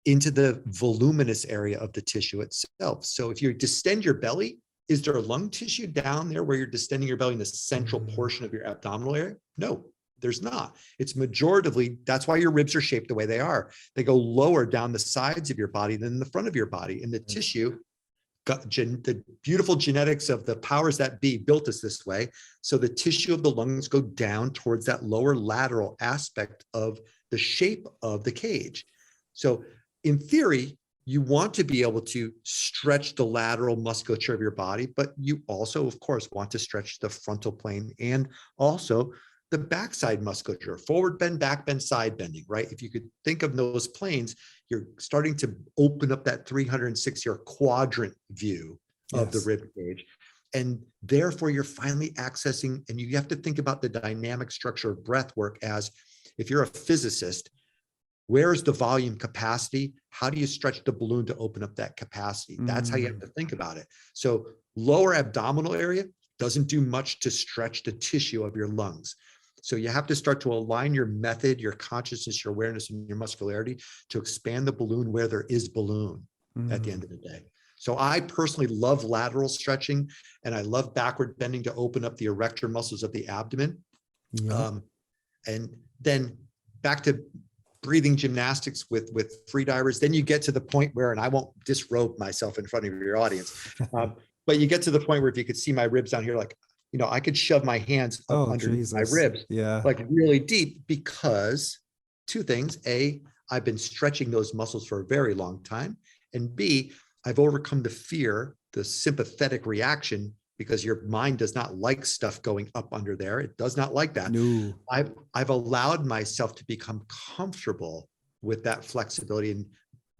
Into the voluminous area of the tissue itself. So if you distend your belly, is there lung tissue down there where you're distending your belly in the central portion of your abdominal area? No, there's not. It's majoritively, that's why your ribs are shaped the way they are. They go lower down the sides of your body than the front of your body. And the tissue, the beautiful genetics of the powers that be built us this way. So the tissue of the lungs go down towards that lower lateral aspect of the shape of the cage. So in theory, you want to be able to stretch the lateral musculature of your body, but you also, of course, want to stretch the frontal plane and also the backside musculature, forward bend, back bend, side bending, right? If you could think of those planes, you're starting to open up that 360 or quadrant view of the rib cage. And therefore, you're finally accessing, and you have to think about the dynamic structure of breath work as, if you're a physicist, where's the volume capacity? How do you stretch the balloon to open up that capacity? That's how you have to think about it. So lower abdominal area doesn't do much to stretch the tissue of your lungs. So you have to start to align your method, your consciousness, your awareness, and your muscularity to expand the balloon where there is balloon at the end of the day. So I personally love lateral stretching, and I love backward bending to open up the erector muscles of the abdomen. And then back to breathing gymnastics with free divers. Then you get to the point where, and I won't disrobe myself in front of your audience, but you get to the point where, if you could see my ribs down here, like, I could shove my hands up underneath my ribs, like really deep, because two things: A, I've been stretching those muscles for a very long time, and B, I've overcome the fear, the sympathetic reaction, because your mind does not like stuff going up under there. It does not like that. No. I've allowed myself to become comfortable with that flexibility and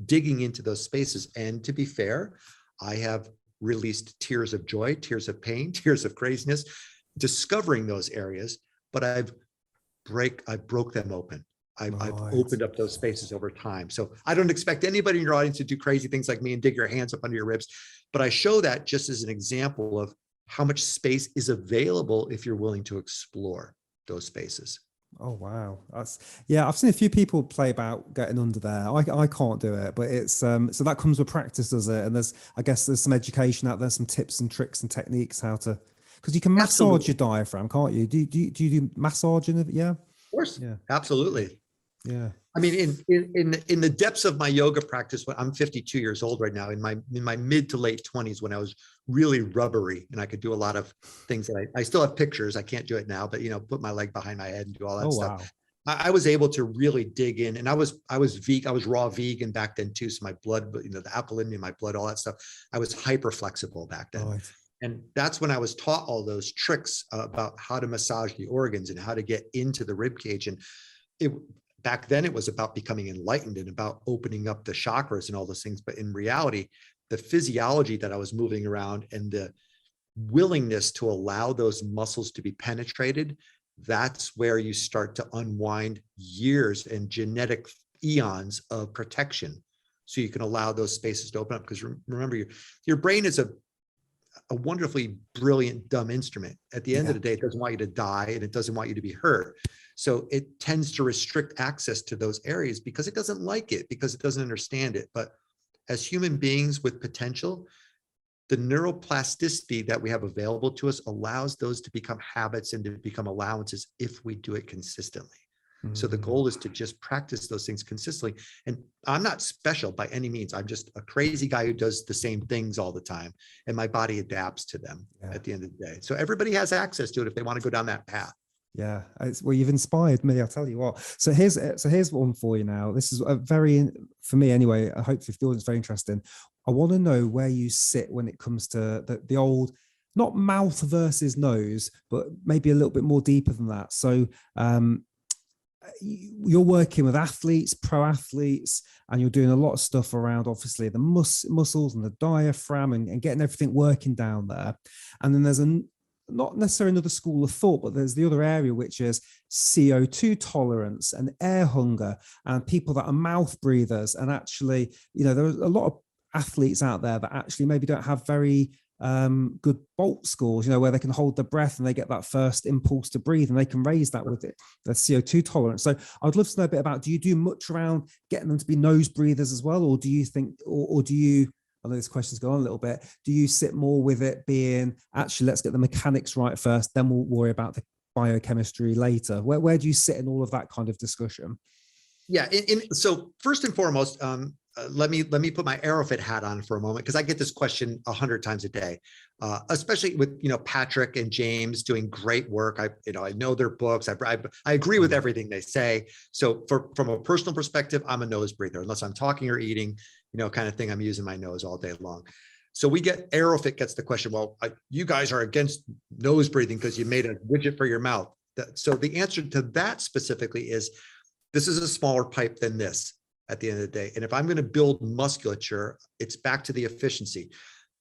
digging into those spaces. And to be fair, I have released tears of joy, tears of pain, tears of craziness, discovering those areas, but I broke them open. I've opened up those spaces over time. So I don't expect anybody in your audience to do crazy things like me and dig your hands up under your ribs, but I show that just as an example of how much space is available if you're willing to explore. those spaces. Oh wow, yeah. I've seen a few people play about getting under there. I can't do it, but it's so that comes with practice, does it? And I guess there's some education out there, some tips and tricks and techniques how to, because you can massage your diaphragm, can't you? Do you do massaging of it? Yeah, of course, yeah, absolutely. yeah. I mean, in the depths of my yoga practice, when I'm 52 years old right now, in my mid to late 20s, when I was really rubbery and I could do a lot of things that I still have pictures. I can't do it now, but put my leg behind my head and do all that stuff. Wow. I was able to really dig in, and I was vegan. I was raw vegan back then too. So my blood, the alkalinity in my blood, all that stuff. I was hyper flexible back then. Right. And that's when I was taught all those tricks about how to massage the organs and how to get into the rib cage. And back then it was about becoming enlightened and about opening up the chakras and all those things. But in reality, the physiology that I was moving around and the willingness to allow those muscles to be penetrated, that's where you start to unwind years and genetic eons of protection. So you can allow those spaces to open up. Because remember, your brain is a wonderfully brilliant, dumb instrument. At the end of the day, it doesn't want you to die and it doesn't want you to be hurt. So it tends to restrict access to those areas because it doesn't like it, because it doesn't understand it. But as human beings with potential, the neuroplasticity that we have available to us allows those to become habits and to become allowances if we do it consistently. So the goal is to just practice those things consistently. And I'm not special by any means. I'm just a crazy guy who does the same things all the time. And my body adapts to them at the end of the day. So everybody has access to it if they want to go down that path. Yeah, well, you've inspired me. I'll tell you what. So here's one for you now. This is a very, for me anyway, hopefully the audience is very interesting. I want to know where you sit when it comes to the old, not mouth versus nose, but maybe a little bit more deeper than that. So you're working with athletes, pro athletes, and you're doing a lot of stuff around obviously the muscles and the diaphragm and getting everything working down there. And then there's not necessarily another school of thought, but there's the other area, which is CO2 tolerance and air hunger and people that are mouth breathers. And actually, there are a lot of athletes out there that actually maybe don't have very good bolt scores, where they can hold their breath and they get that first impulse to breathe and they can raise that with it, the CO2 tolerance. So I'd love to know a bit about, do you do much around getting them to be nose breathers as well? Or do you think, or do you, I know this question's gone on a little bit, do you sit more with it being, actually, let's get the mechanics right first, then we'll worry about the biochemistry later? Where do you sit in all of that kind of discussion? Yeah. So first and foremost, let me put my Aerofit hat on for a moment, because I get this question 100 times a day, especially with Patrick and James doing great work. I know their books. I agree with everything they say. So from a personal perspective, I'm a nose breather. Unless I'm talking or eating, kind of thing, I'm using my nose all day long. So Aerofit gets the question, well, you guys are against nose breathing because you made a widget for your mouth. So the answer to that specifically is, this is a smaller pipe than this at the end of the day. And if I'm going to build musculature, it's back to the efficiency.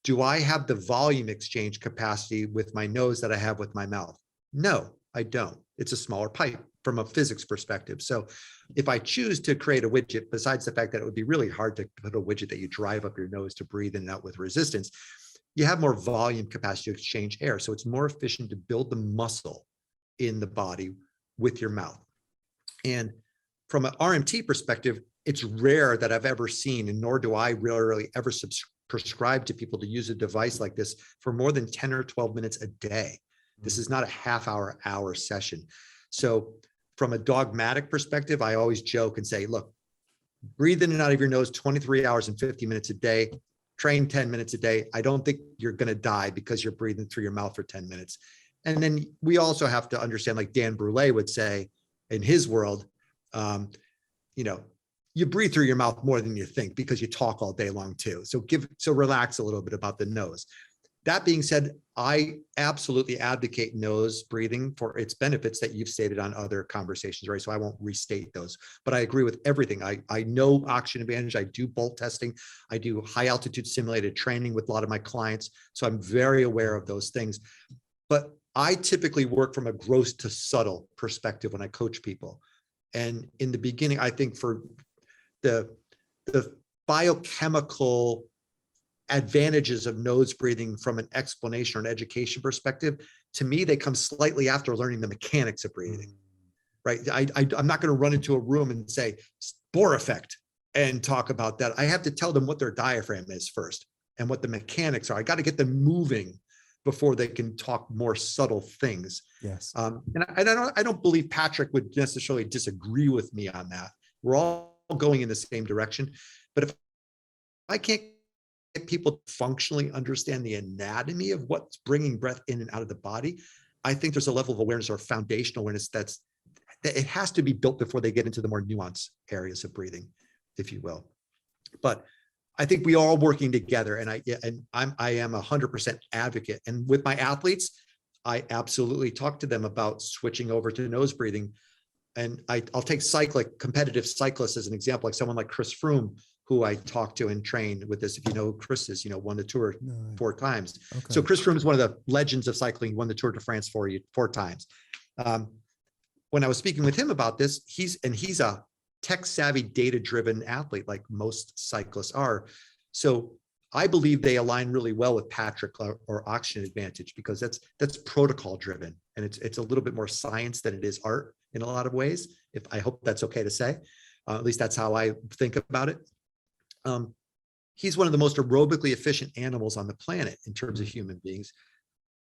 Do I have the volume exchange capacity with my nose that I have with my mouth? No, I don't. It's a smaller pipe from a physics perspective. So if I choose to create a widget, besides the fact that it would be really hard to put a widget that you drive up your nose to breathe in and out with resistance, you have more volume capacity to exchange air. So it's more efficient to build the muscle in the body with your mouth. And from an RMT perspective, it's rare that I've ever seen, and nor do I really ever prescribe to people to use a device like this for more than 10 or 12 minutes a day. This is not a hour session. So from a dogmatic perspective, I always joke and say, look, breathe in and out of your nose 23 hours and 50 minutes a day, train 10 minutes a day. I don't think you're going to die because you're breathing through your mouth for 10 minutes. And then we also have to understand, like Dan Brule would say in his world, you breathe through your mouth more than you think because you talk all day long too. So relax a little bit about the nose. That being said, I absolutely advocate nose breathing for its benefits that you've stated on other conversations, right? So I won't restate those, but I agree with everything. I know oxygen advantage. I do bolt testing. I do high altitude simulated training with a lot of my clients. So I'm very aware of those things. But I typically work from a gross to subtle perspective when I coach people. And in the beginning, I think for the biochemical advantages of nose breathing from an explanation or an education perspective, to me, they come slightly after learning the mechanics of breathing, right? I'm not going to run into a room and say, Bohr effect, and talk about that. I have to tell them what their diaphragm is first and what the mechanics are. I got to get them moving before they can talk more subtle things. Yes. And I don't believe Patrick would necessarily disagree with me on that. We're all going in the same direction. But if I can't get people to functionally understand the anatomy of what's bringing breath in and out of the body, I think there's a level of awareness or foundational awareness that it has to be built before they get into the more nuanced areas of breathing, if you will. But I think we are all working together, and I am 100% advocate. And with my athletes, I absolutely talk to them about switching over to nose breathing. And I'll take competitive cyclists as an example, like someone like Chris Froome, who I talked to and trained with this. If you know who Chris is, won the Tour 4 times. Okay. So Chris Froome is one of the legends of cycling. He won the Tour de France 4 times. When I was speaking with him about this, he's a tech-savvy, data-driven athlete, like most cyclists are. So I believe they align really well with Patrick or Oxygen Advantage, because that's protocol-driven, and it's a little bit more science than it is art in a lot of ways. I hope that's okay to say. At least that's how I think about it. He's one of the most aerobically efficient animals on the planet in terms of human beings,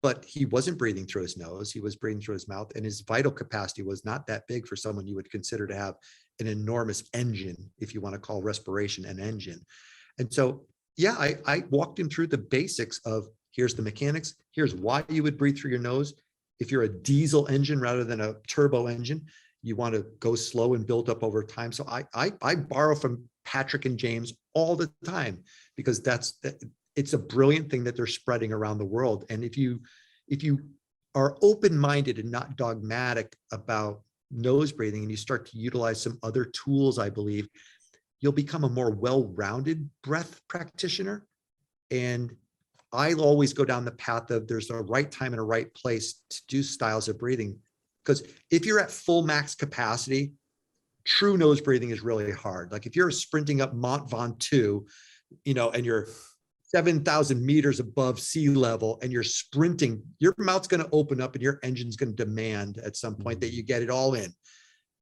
but he wasn't breathing through his nose. He was breathing through his mouth, and his vital capacity was not that big for someone you would consider to have an enormous engine, if you want to call respiration an engine. And so, yeah, I walked him through the basics of, here's the mechanics, here's why you would breathe through your nose. If you're a diesel engine rather than a turbo engine, you want to go slow and build up over time. So I borrow from Patrick and James all the time, because it's a brilliant thing that they're spreading around the world. And if you are open-minded and not dogmatic about nose breathing, and you start to utilize some other tools, I believe you'll become a more well-rounded breath practitioner. And I always go down the path of there's a right time and a right place to do styles of breathing. Because if you're at full max capacity, true nose breathing is really hard. Like if you're sprinting up Mont Ventoux, and you're 7,000 meters above sea level and you're sprinting, your mouth's going to open up and your engine's going to demand at some point that you get it all in.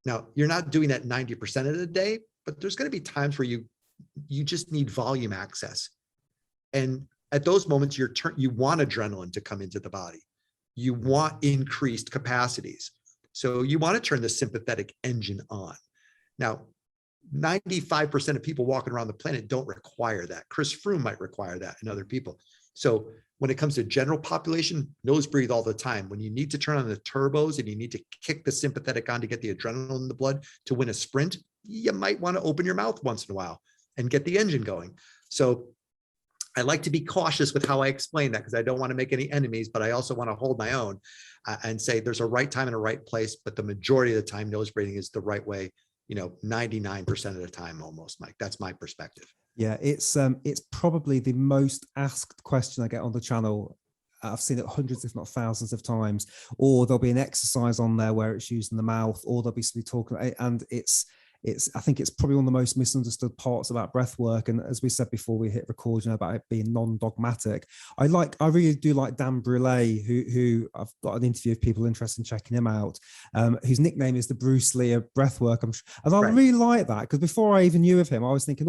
Now, you're not doing that 90% of the day, but there's going to be times where you just need volume access. And at those moments, you want adrenaline to come into the body. You want increased capacities. So you want to turn the sympathetic engine on. Now, 95% of people walking around the planet don't require that. Chris Froome might require that, and other people. So when it comes to general population, nose breathe all the time. When you need to turn on the turbos and you need to kick the sympathetic on to get the adrenaline in the blood to win a sprint, you might want to open your mouth once in a while and get the engine going. So I like to be cautious with how I explain that, because I don't want to make any enemies, but I also want to hold my own and say there's a right time and a right place. But the majority of the time, nose breathing is the right way, 99% of the time almost, Mike. That's my perspective. Yeah, it's probably the most asked question I get on the channel. I've seen it hundreds, if not thousands of times. Or there'll be an exercise on there where it's using the mouth, or there'll be somebody talking, and I think it's probably one of the most misunderstood parts about breath work. And as we said before we hit record, about it being non-dogmatic. I really do like Dan Brule, who I've got an interview of people interested in checking him out, whose nickname is the Bruce Lee of breath work. And I really like that, because before I even knew of him, I was thinking,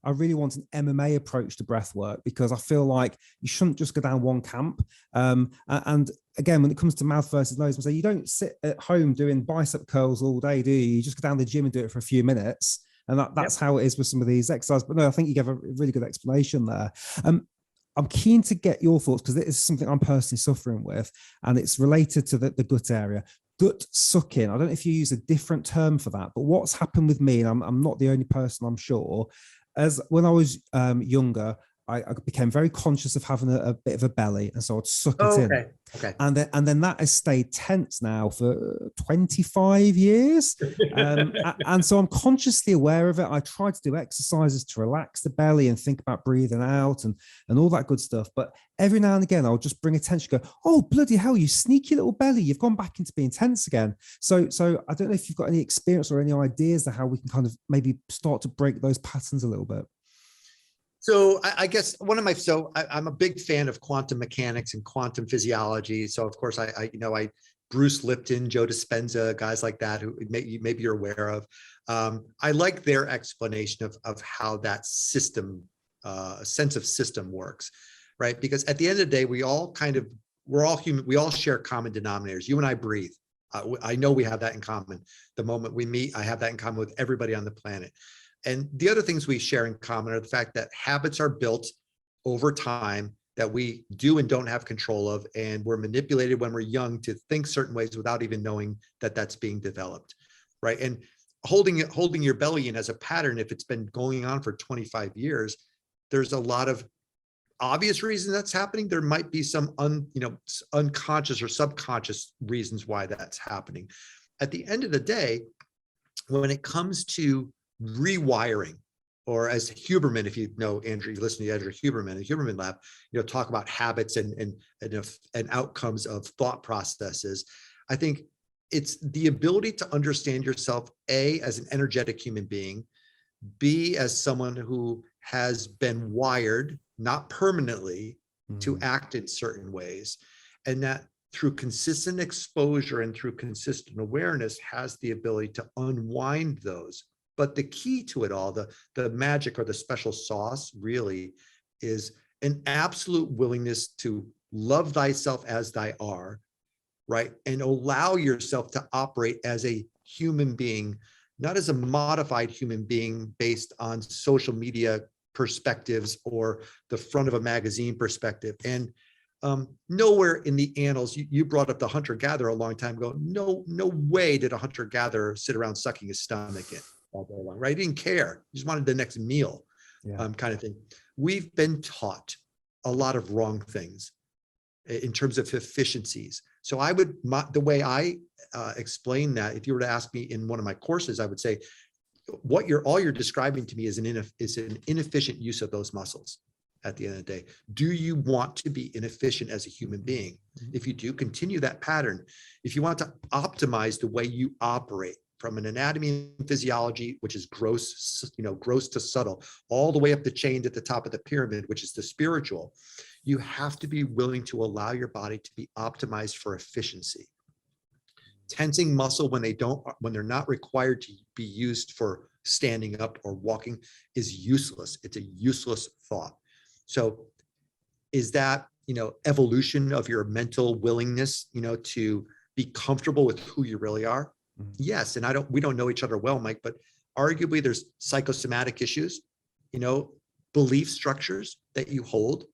I really want an MMA approach to breath work, because I feel like you shouldn't just go down one camp. And again, when it comes to mouth versus nose, you don't sit at home doing bicep curls all day, do you? You just go down to the gym and do it for a few minutes. And that's how it is with some of these exercises. But no, I think you gave a really good explanation there. I'm keen to get your thoughts, because it is something I'm personally suffering with, and it's related to the gut area. Gut sucking. I don't know if you use a different term for that, but what's happened with me, and I'm not the only person, I'm sure, as when I was younger, I became very conscious of having a bit of a belly, and so I'd suck it in. Okay. And then that has stayed tense now for 25 years. And so I'm consciously aware of it. I try to do exercises to relax the belly and think about breathing out and all that good stuff. But every now and again, I'll just bring attention, go, oh, bloody hell, you sneaky little belly, you've gone back into being tense again. So I don't know if you've got any experience or any ideas of how we can kind of maybe start to break those patterns a little bit. So I guess I'm a big fan of quantum mechanics and quantum physiology. So of course I Bruce Lipton, Joe Dispenza, guys like that who maybe you're aware of. I like their explanation of how that system, sense of system works, right? Because at the end of the day, we're all human. We all share common denominators. You and I breathe. I know we have that in common. The moment we meet, I have that in common with everybody on the planet. And the other things we share in common are the fact that habits are built over time that we do and don't have control of. And we're manipulated when we're young to think certain ways without even knowing that that's being developed, right? And holding your belly in as a pattern, if it's been going on for 25 years, there's a lot of obvious reasons that's happening. There might be some unconscious or subconscious reasons why that's happening. At the end of the day, when it comes to rewiring, or as Huberman, if you know Andrew, you listen to Andrew Huberman, the Huberman Lab, talk about habits and outcomes of thought processes. I think it's the ability to understand yourself, A, as an energetic human being, B, as someone who has been wired, not permanently, to act in certain ways, and that through consistent exposure and through consistent awareness has the ability to unwind those. But the key to it all, the magic or the special sauce really is an absolute willingness to love thyself as thy are, right? And allow yourself to operate as a human being, not as a modified human being based on social media perspectives or the front of a magazine perspective. And nowhere in the annals, you brought up the hunter-gatherer a long time ago. No way did a hunter-gatherer sit around sucking his stomach in all day long, right? He didn't care. He just wanted the next meal, kind of thing. We've been taught a lot of wrong things in terms of efficiencies. So the way I explain that, if you were to ask me in one of my courses, I would say, all you're describing to me is an inefficient use of those muscles. At the end of the day, do you want to be inefficient as a human being? If you do, continue that pattern. If you want to optimize the way you operate from an anatomy and physiology, which is gross to subtle, all the way up the chain at the top of the pyramid, which is the spiritual, you have to be willing to allow your body to be optimized for efficiency. Tensing muscle when they're not required to be used for standing up or walking is useless. It's a useless thought. So is that, evolution of your mental willingness, to be comfortable with who you really are? Yes. And we don't know each other well, Mike, but arguably there's psychosomatic issues, belief structures that you hold,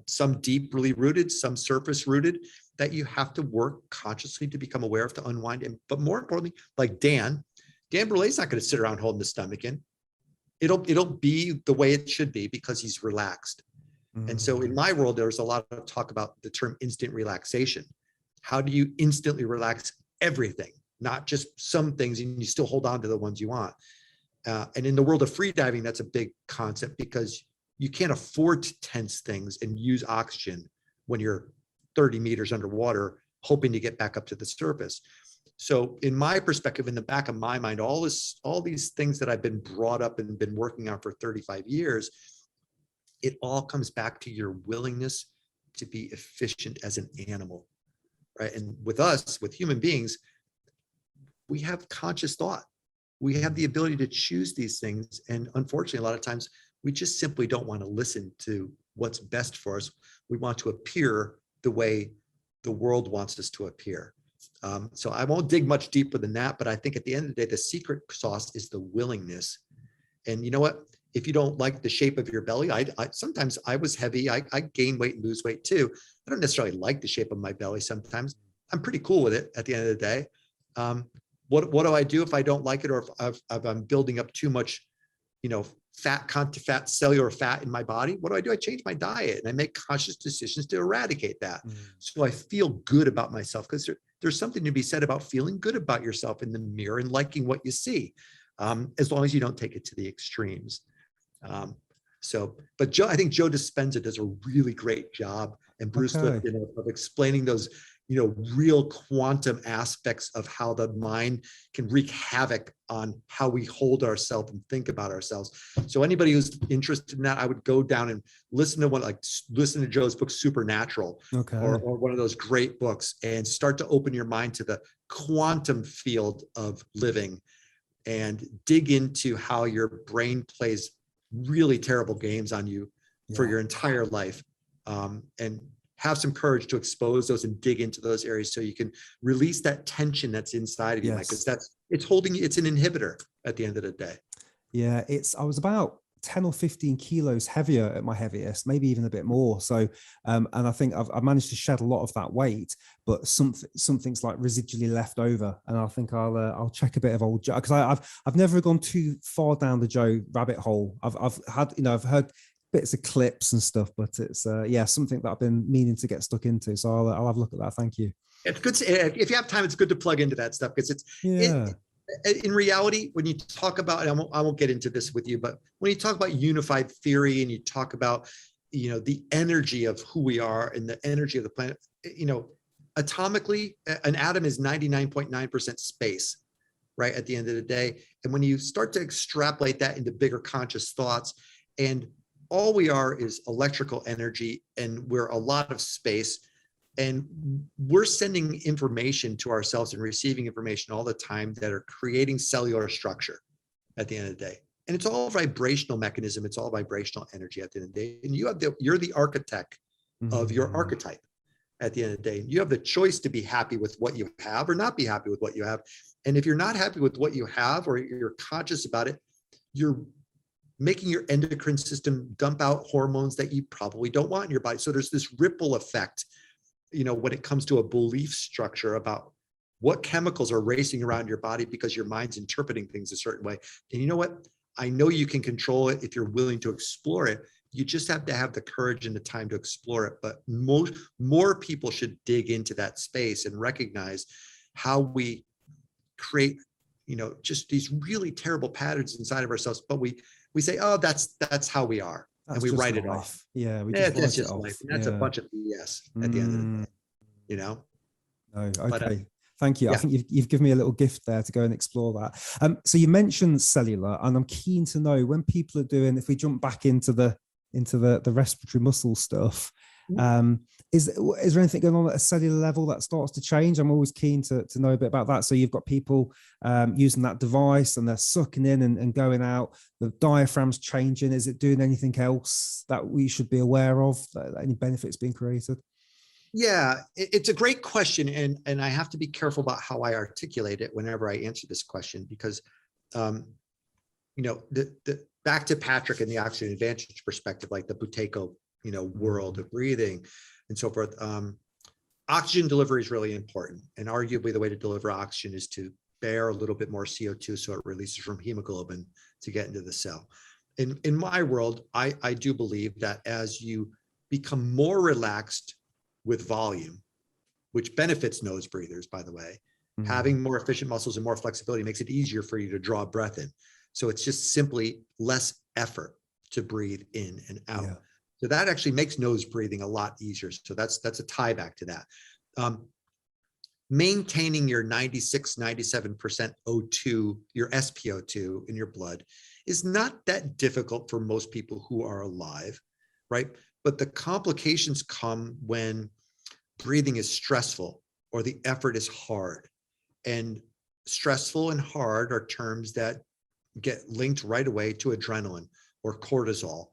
some deeply rooted, some surface rooted, that you have to work consciously to become aware of, to unwind. But more importantly, like Dan Brûlé's not going to sit around holding the stomach in. It'll be the way it should be because he's relaxed. And so in my world, there's a lot of talk about the term instant relaxation. How do you instantly relax everything, not just some things, and you still hold on to the ones you want? And in the world of freediving, that's a big concept because you can't afford to tense things and use oxygen when you're 30 meters underwater, hoping to get back up to the surface. So in my perspective, in the back of my mind, all these things that I've been brought up and been working on for 35 years, it all comes back to your willingness to be efficient as an animal, right? And with us, with human beings, we have conscious thought. We have the ability to choose these things. And unfortunately, a lot of times we just simply don't want to listen to what's best for us. We want to appear the way the world wants us to appear. So I won't dig much deeper than that, but I think at the end of the day, the secret sauce is the willingness. And you know what? If you don't like the shape of your belly, sometimes I was heavy. I gain weight and lose weight too. I don't necessarily like the shape of my belly sometimes. I'm pretty cool with it at the end of the day. What do I do if I don't like it, or if I'm building up too much, fat, cellular fat in my body? What do? I change my diet and I make conscious decisions to eradicate that. So I feel good about myself, because there's something to be said about feeling good about yourself in the mirror and liking what you see, as long as you don't take it to the extremes. But I think Joe Dispenza does a really great job, and Bruce Lipton, of explaining those, real quantum aspects of how the mind can wreak havoc on how we hold ourselves and think about ourselves. So anybody who's interested in that, I would go down and listen to Joe's book, Supernatural, Okay. or one of those great books, and start to open your mind to the quantum field of living and dig into how your brain plays really terrible games on you for your entire life. And have some courage to expose those and dig into those areas so you can release that tension that's inside of you, Mike, because it's holding you, it's an inhibitor at the end of the day. Yeah, I was about 10 or 15 kilos heavier at my heaviest, maybe even a bit more. So, and I think I've managed to shed a lot of that weight, but something's like residually left over. And I think I'll check a bit of old Joe, because I've never gone too far down the Joe rabbit hole. I've heard bits of clips and stuff, but it's something that I've been meaning to get stuck into. So I'll have a look at that. Thank you. It's good. If you have time, it's good to plug into that stuff, because in reality, when you talk about, and I won't get into this with you, but when you talk about unified theory and you talk about, the energy of who we are and the energy of the planet, atomically, an atom is 99.9% space, right? At the end of the day. And when you start to extrapolate that into bigger conscious thoughts, and all we are is electrical energy, and we're a lot of space, and we're sending information to ourselves and receiving information all the time that are creating cellular structure at the end of the day. And it's all vibrational mechanism. It's all vibrational energy at the end of the day. And you're the architect of your archetype at the end of the day. You have the choice to be happy with what you have or not be happy with what you have. And if you're not happy with what you have, or you're conscious about it, you're making your endocrine system dump out hormones that you probably don't want in your body. So there's this ripple effect, when it comes to a belief structure about what chemicals are racing around your body because your mind's interpreting things a certain way. And you know what? I know you can control it if you're willing to explore it. You just have to have the courage and the time to explore it. But more people should dig into that space and recognize how we create, just these really terrible patterns inside of ourselves. But we say, oh, that's how we are. And we write it off. Yeah, that's just life. And that's a bunch of BS at the end of the day, No, okay. But, thank you. I think you've given me a little gift there to go and explore that. So you mentioned cellular, and I'm keen to know, when people are doing, if we jump back into the respiratory muscle stuff, is there anything going on at a cellular level that starts to change? I'm always keen to know a bit about that. So you've got people using that device, and they're sucking in and going out. The diaphragm's changing. Is it doing anything else that we should be aware of? Any benefits being created? Yeah, it's a great question, and I have to be careful about how I articulate it whenever I answer this question, because the back to Patrick and the oxygen advantage perspective, like the Buteyko world of breathing and so forth. Oxygen delivery is really important, and arguably the way to deliver oxygen is to bear a little bit more CO2 so it releases from hemoglobin to get into the cell. In my world, I do believe that as you become more relaxed with volume, which benefits nose breathers, by the way, having more efficient muscles and more flexibility makes it easier for you to draw breath in. So it's just simply less effort to breathe in and out. Yeah. So that actually makes nose breathing a lot easier. So that's a tie back to that. Maintaining your 96, 97% O2, your SpO2 in your blood is not that difficult for most people who are alive, right? But the complications come when breathing is stressful or the effort is hard. And stressful and hard are terms that get linked right away to adrenaline or cortisol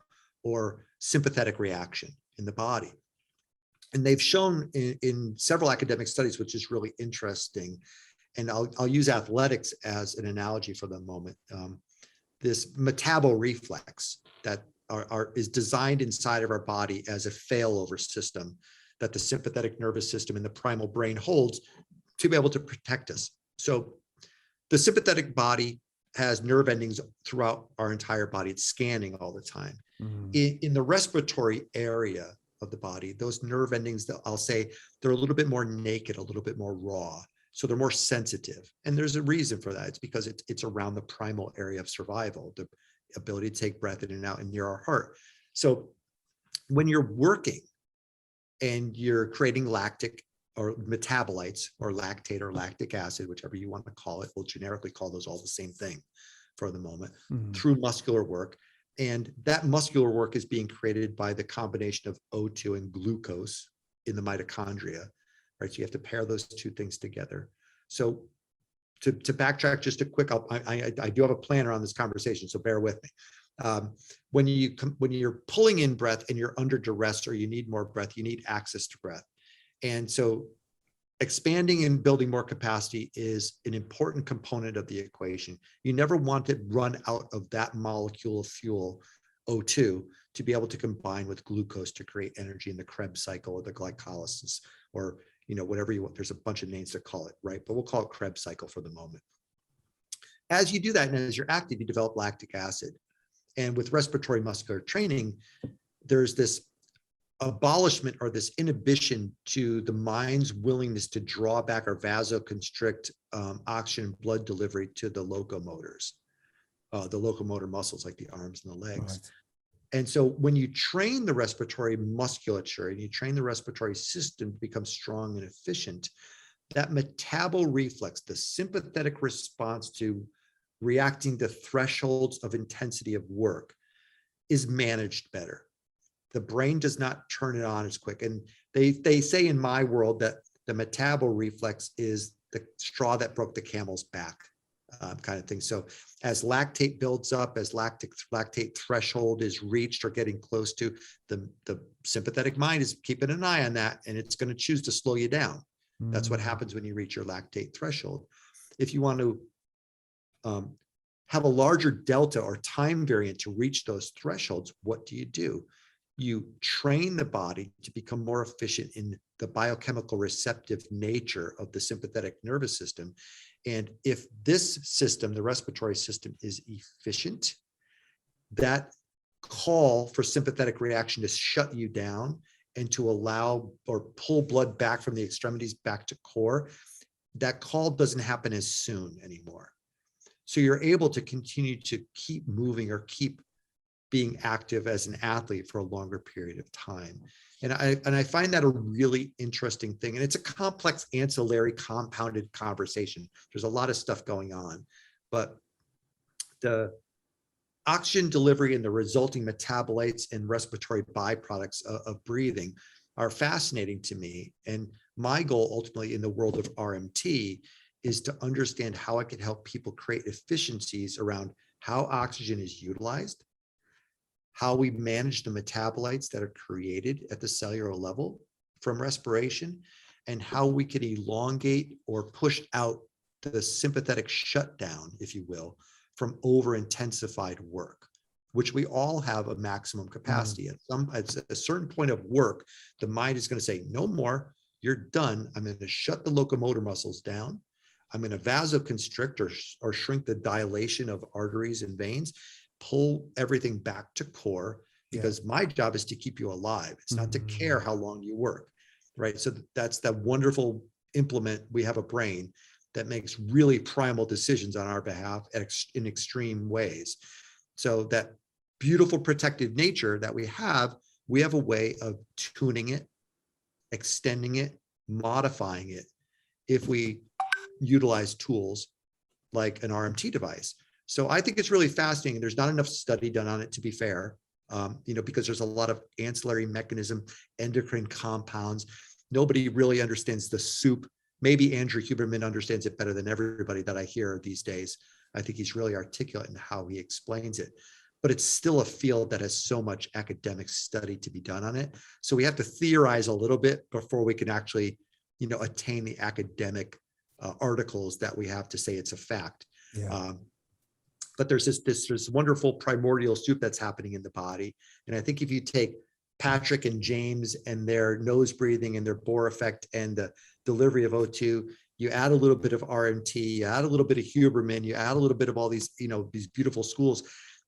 or sympathetic reaction in the body. And they've shown in several academic studies, which is really interesting, and I'll use athletics as an analogy for the moment, this metabol reflex that is designed inside of our body as a failover system that the sympathetic nervous system and the primal brain holds to be able to protect us. So the sympathetic body has nerve endings throughout our entire body. It's scanning all the time. In the respiratory area of the body, those nerve endings, I'll say, they're a little bit more naked, a little bit more raw. So they're more sensitive. And there's a reason for that. It's because it's around the primal area of survival, the ability to take breath in and out and near our heart. So when you're working and you're creating lactic or metabolites, or lactate or lactic acid, whichever you want to call it. We'll generically call those all the same thing for the moment, through muscular work. And that muscular work is being created by the combination of O2 and glucose in the mitochondria, right? So you have to pair those two things together. So to backtrack just a quick, I do have a planner on this conversation, so bear with me. When you're pulling in breath and you're under duress or you need more breath, you need access to breath. And so expanding and building more capacity is an important component of the equation. You never want to run out of that molecule of fuel, O2, to be able to combine with glucose to create energy in the Krebs cycle or the glycolysis, or whatever you want. There's a bunch of names to call it, right? But we'll call it Krebs cycle for the moment. As you do that, and as you're active, you develop lactic acid. And with respiratory muscular training, there's this abolishment or this inhibition to the mind's willingness to draw back or vasoconstrict oxygen blood delivery to the locomotors, the locomotor muscles like the arms and the legs. Right. And so when you train the respiratory musculature and you train the respiratory system to become strong and efficient, that metabol reflex, the sympathetic response to reacting to thresholds of intensity of work, is managed better. The brain does not turn it on as quick. And they say in my world that the metabol reflex is the straw that broke the camel's back, kind of thing. So as lactate builds up, as lactate threshold is reached or getting close to, the sympathetic mind is keeping an eye on that, and it's going to choose to slow you down. That's what happens when you reach your lactate threshold. If you want to have a larger delta or time variant to reach those thresholds, what do? You train the body to become more efficient in the biochemical receptive nature of the sympathetic nervous system. And if this system, the respiratory system, is efficient, that call for sympathetic reaction to shut you down and to allow or pull blood back from the extremities back to core, that call doesn't happen as soon anymore. So you're able to continue to keep moving or keep being active as an athlete for a longer period of time. And I find that a really interesting thing. And it's a complex, ancillary, compounded conversation. There's a lot of stuff going on, but the oxygen delivery and the resulting metabolites and respiratory byproducts of breathing are fascinating to me. And my goal ultimately in the world of RMT is to understand how I can help people create efficiencies around how oxygen is utilized, how we manage the metabolites that are created at the cellular level from respiration, and how we can elongate or push out the sympathetic shutdown, if you will, from over-intensified work, which we all have a maximum capacity. At a certain point of work, the mind is going to say, no more, you're done. I'm going to shut the locomotor muscles down. I'm going to vasoconstrict or shrink the dilation of arteries and veins, pull everything back to core, because my job is to keep you alive. It's not to care how long you work, right? So that's that wonderful implement. We have a brain that makes really primal decisions on our behalf in extreme ways. So that beautiful protective nature that we have a way of tuning it, extending it, modifying it if we utilize tools like an RMT device. So I think it's really fascinating. There's not enough study done on it, to be fair, because there's a lot of ancillary mechanism, endocrine compounds. Nobody really understands the soup. Maybe Andrew Huberman understands it better than everybody that I hear these days. I think he's really articulate in how he explains it, but it's still a field that has so much academic study to be done on it. So we have to theorize a little bit before we can actually, attain the academic articles that we have to say it's a fact. But there's this wonderful primordial soup that's happening in the body. And I think if you take Patrick and James and their nose breathing and their Bohr effect and the delivery of O2, you add a little bit of RMT, you add a little bit of Huberman, you add a little bit of all these, these beautiful schools.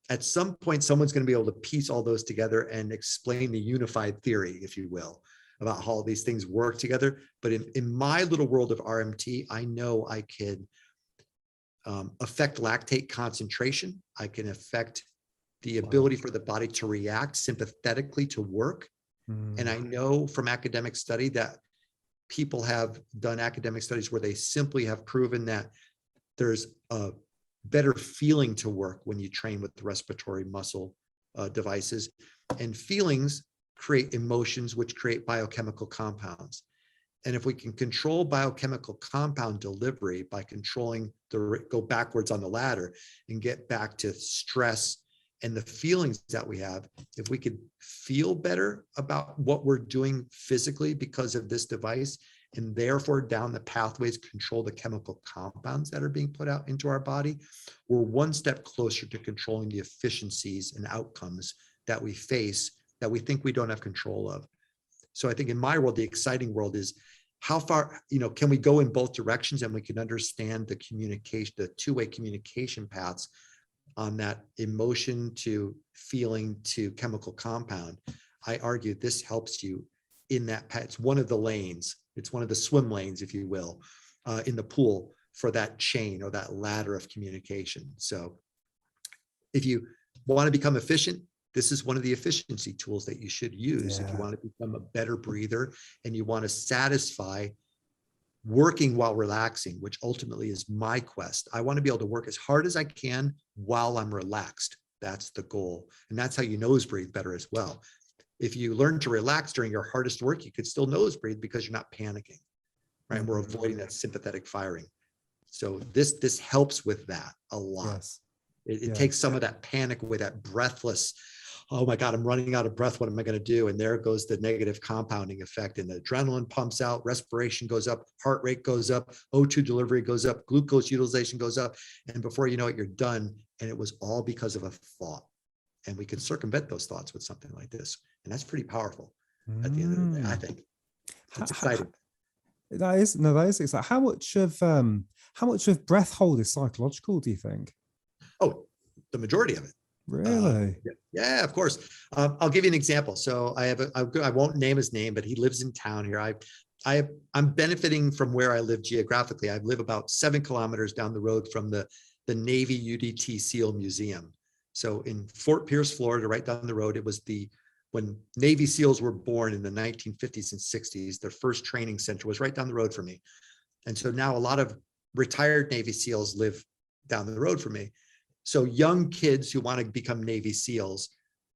At some point, someone's going to be able to piece all those together and explain the unified theory, if you will, about how all these things work together. But in my little world of RMT, I know I can affect lactate concentration. I can affect the ability for the body to react sympathetically to work. And I know from academic study that people have done academic studies where they simply have proven that there's a better feeling to work when you train with the respiratory muscle devices, and feelings create emotions, which create biochemical compounds. And if we can control biochemical compound delivery by controlling go backwards on the ladder and get back to stress and the feelings that we have, if we could feel better about what we're doing physically because of this device, and therefore down the pathways control the chemical compounds that are being put out into our body, we're one step closer to controlling the efficiencies and outcomes that we face that we think we don't have control of. So I think in my world, the exciting world is how far, can we go in both directions, and we can understand the communication, the two-way communication paths on that emotion to feeling to chemical compound. I argue this helps you in that path. It's one of the lanes. It's one of the swim lanes, if you will, in the pool for that chain or that ladder of communication. So if you want to become efficient, this is one of the efficiency tools that you should use. If you want to become a better breather and you want to satisfy working while relaxing, which ultimately is my quest. I want to be able to work as hard as I can while I'm relaxed. That's the goal. And that's how you nose breathe better as well. If you learn to relax during your hardest work, you could still nose breathe because you're not panicking, right? We're avoiding that sympathetic firing. So this helps with that a lot. Yes. It takes some of that panic away, that breathless, oh my God, I'm running out of breath. What am I going to do? And there goes the negative compounding effect. And the adrenaline pumps out, respiration goes up, heart rate goes up, O2 delivery goes up, glucose utilization goes up. And before you know it, you're done. And it was all because of a thought. And we can circumvent those thoughts with something like this. And that's pretty powerful at the end of the day, I think. It's exciting. That is exciting. How much of breath hold is psychological, do you think? Oh, the majority of it. Really? Yeah, of course. I'll give you an example. So I won't name his name, but he lives in town here. I'm benefiting from where I live geographically. I live about 7 kilometers down the road from the Navy UDT SEAL Museum. So in Fort Pierce, Florida, right down the road, it was when Navy SEALs were born in the 1950s and 60s, their first training center was right down the road from me. And so now a lot of retired Navy SEAls live down the road from me. So young kids who want to become Navy SEAls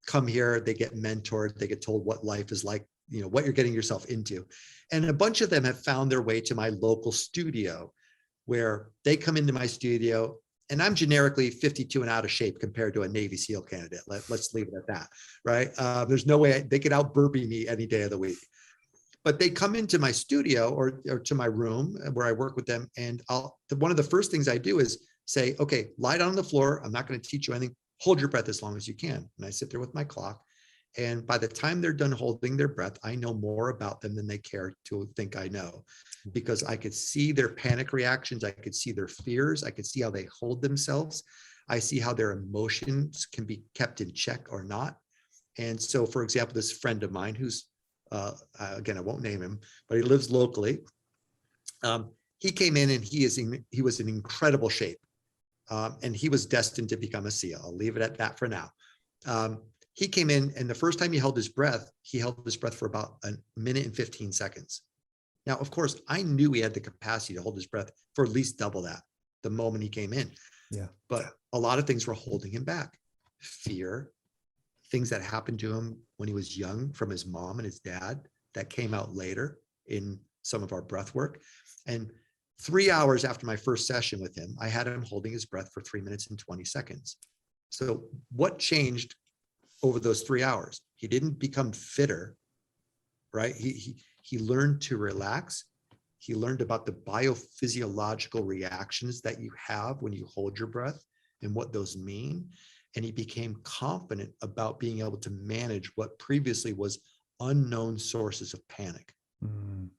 come here, they get mentored, they get told what life is like, what you're getting yourself into. And a bunch of them have found their way to my local studio, where they come into my studio, and I'm generically 52 and out of shape compared to a Navy SEAL candidate. Let's leave it at that, right? There's no way they could out burpee me any day of the week. But they come into my studio or to my room where I work with them, and one of the first things I do is say, okay, lie down on the floor. I'm not going to teach you anything. Hold your breath as long as you can. And I sit there with my clock. And by the time they're done holding their breath, I know more about them than they care to think I know, because I could see their panic reactions. I could see their fears. I could see how they hold themselves. I see how their emotions can be kept in check or not. And so, for example, this friend of mine who's, again, I won't name him, but he lives locally. He came in and he was in incredible shape. And he was destined to become a SEAL. I'll leave it at that for now. He came in, and the first time he held his breath for about a minute and 15 seconds. Now, of course, I knew he had the capacity to hold his breath for at least double that the moment he came in. Yeah. But a lot of things were holding him back. Fear, things that happened to him when he was young from his mom and his dad that came out later in some of our breath work. And 3 hours after my first session with him, I had him holding his breath for 3 minutes and 20 seconds. So what changed over those 3 hours? He didn't become fitter, right? He learned to relax. He learned about the biophysiological reactions that you have when you hold your breath and what those mean. And he became confident about being able to manage what previously was unknown sources of panic.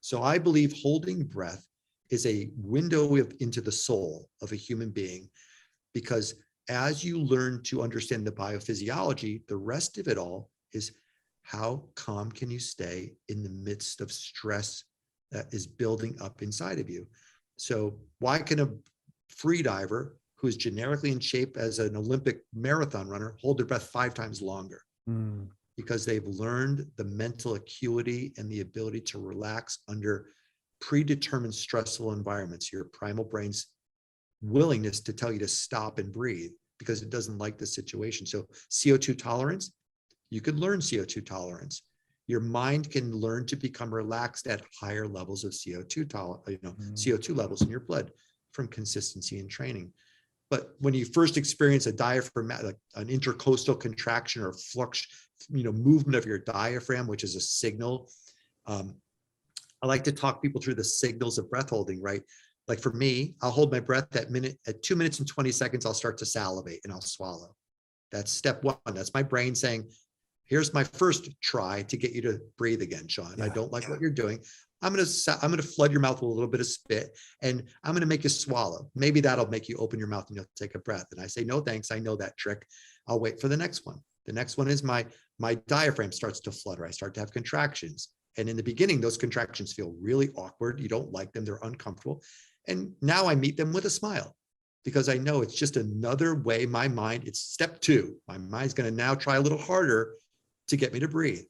So I believe holding breath is a window into the soul of a human being, because as you learn to understand the biophysiology, the rest of it all is how calm can you stay in the midst of stress that is building up inside of you. So why can a free diver who is generically in shape as an Olympic marathon runner hold their breath 5 times longer? Because they've learned the mental acuity and the ability to relax under predetermined stressful environments, your primal brain's willingness to tell you to stop and breathe because it doesn't like the situation. So CO2 tolerance, you could learn CO2 tolerance. Your mind can learn to become relaxed at higher levels of CO2 CO2 levels in your blood from consistency and training. But when you first experience a diaphragm, like an intercostal contraction or flux, movement of your diaphragm, which is a signal, I like to talk people through the signals of breath holding, right? Like for me, I'll hold my breath at 2 minutes and 20 seconds, I'll start to salivate and I'll swallow. That's step one. That's my brain saying, here's my first try to get you to breathe again, Sean. I don't like what you're doing. I'm going to flood your mouth with a little bit of spit and I'm going to make you swallow. Maybe that'll make you open your mouth and you'll take a breath. And I say, no, thanks. I know that trick. I'll wait for the next one. The next one is my diaphragm starts to flutter. I start to have contractions. And in the beginning, those contractions feel really awkward. You don't like them. They're uncomfortable. And now I meet them with a smile because I know it's just another way my mind, it's step two. My mind's going to now try a little harder to get me to breathe.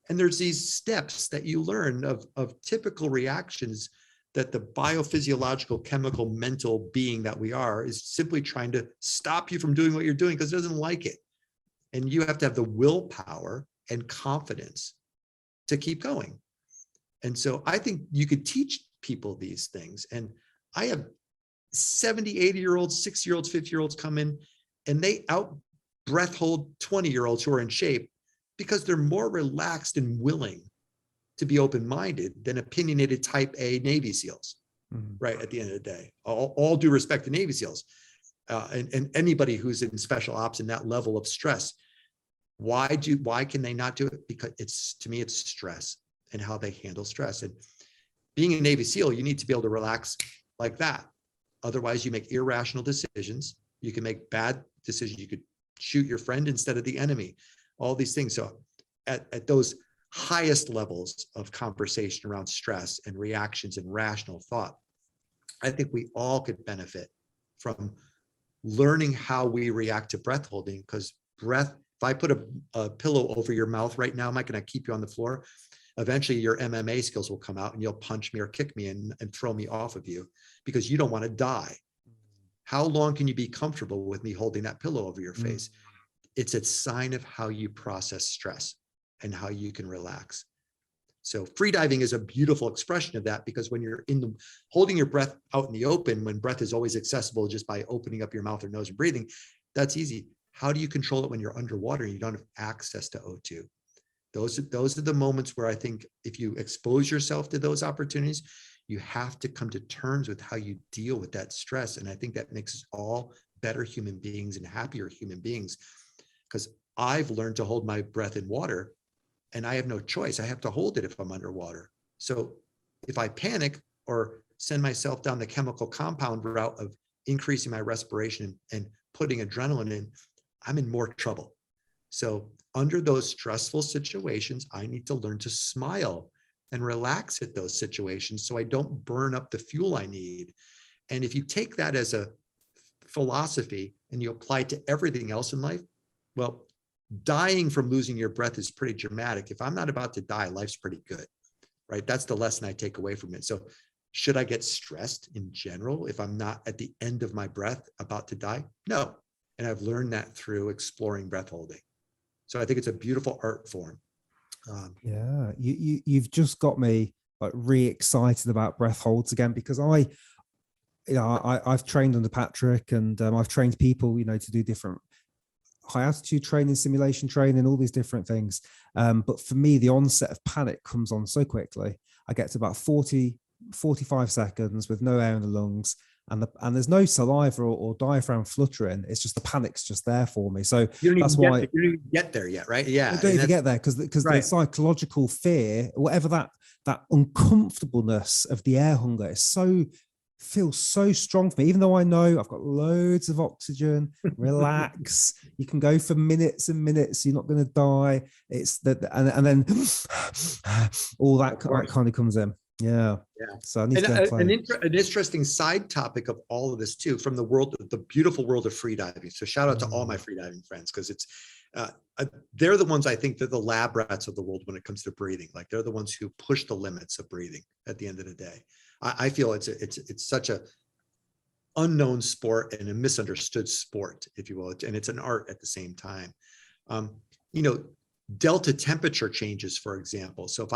And there's these steps that you learn of typical reactions that the biophysiological, chemical, mental being that we are is simply trying to stop you from doing what you're doing because it doesn't like it. And you have to have the willpower and confidence to keep going. And so I think you could teach people these things. And I have 70, 80-year-olds, 60-year-olds, 50-year-olds come in and they out breath hold 20-year-olds who are in shape because they're more relaxed and willing to be open-minded than opinionated type A Navy SEALs, right? At the end of the day, all due respect to Navy SEALs and anybody who's in special ops in that level of stress. Why can they not do it? Because to me, it's stress and how they handle stress. And being a Navy SEAL, you need to be able to relax like that. Otherwise, you make irrational decisions. You can make bad decisions. You could shoot your friend instead of the enemy. All these things. So at those highest levels of conversation around stress and reactions and rational thought, I think we all could benefit from learning how we react to breath holding, because breath, if I put a pillow over your mouth right now, Mike, and I keep you on the floor, eventually your MMA skills will come out and you'll punch me or kick me and throw me off of you because you don't want to die. How long can you be comfortable with me holding that pillow over your face? It's a sign of how you process stress and how you can relax. So freediving is a beautiful expression of that, because when you're holding your breath out in the open, when breath is always accessible just by opening up your mouth or nose and breathing, that's easy. How do you control it when you're underwater and you don't have access to O2? Those are the moments where I think if you expose yourself to those opportunities, you have to come to terms with how you deal with that stress. And I think that makes us all better human beings and happier human beings. Because I've learned to hold my breath in water and I have no choice. I have to hold it if I'm underwater. So if I panic or send myself down the chemical compound route of increasing my respiration and putting adrenaline in, I'm in more trouble. So under those stressful situations, I need to learn to smile and relax at those situations so I don't burn up the fuel I need. And if you take that as a philosophy and you apply it to everything else in life, well, dying from losing your breath is pretty dramatic. If I'm not about to die, life's pretty good, right? That's the lesson I take away from it. So should I get stressed in general if I'm not at the end of my breath about to die? No. And I've learned that through exploring breath holding. So I think it's a beautiful art form. Yeah, you've just got me like re-excited about breath holds again, because I've trained under Patrick and I've trained people, to do different high altitude training, simulation training, all these different things. But for me, the onset of panic comes on so quickly. I get to about 45 seconds with no air in the lungs, and there's no saliva or diaphragm fluttering. It's just the panic's just there for me. So that's why you don't even get there yet, right? Yeah, I don't even get there because right. The psychological fear, whatever that uncomfortableness of the air hunger, feels so strong for me. Even though I know I've got loads of oxygen, relax. You can go for minutes and minutes. You're not going to die. It's that, and then all that kind of comes in. Yeah. So I need to go play. An interesting side topic of all of this too, from the beautiful world of freediving. So shout out to all my freediving friends, because they're the ones, I think, they're the lab rats of the world when it comes to breathing. Like they're the ones who push the limits of breathing at the end of the day. I feel it's such a unknown sport and a misunderstood sport, if you will, and it's an art at the same time. You know, delta temperature changes, for example. So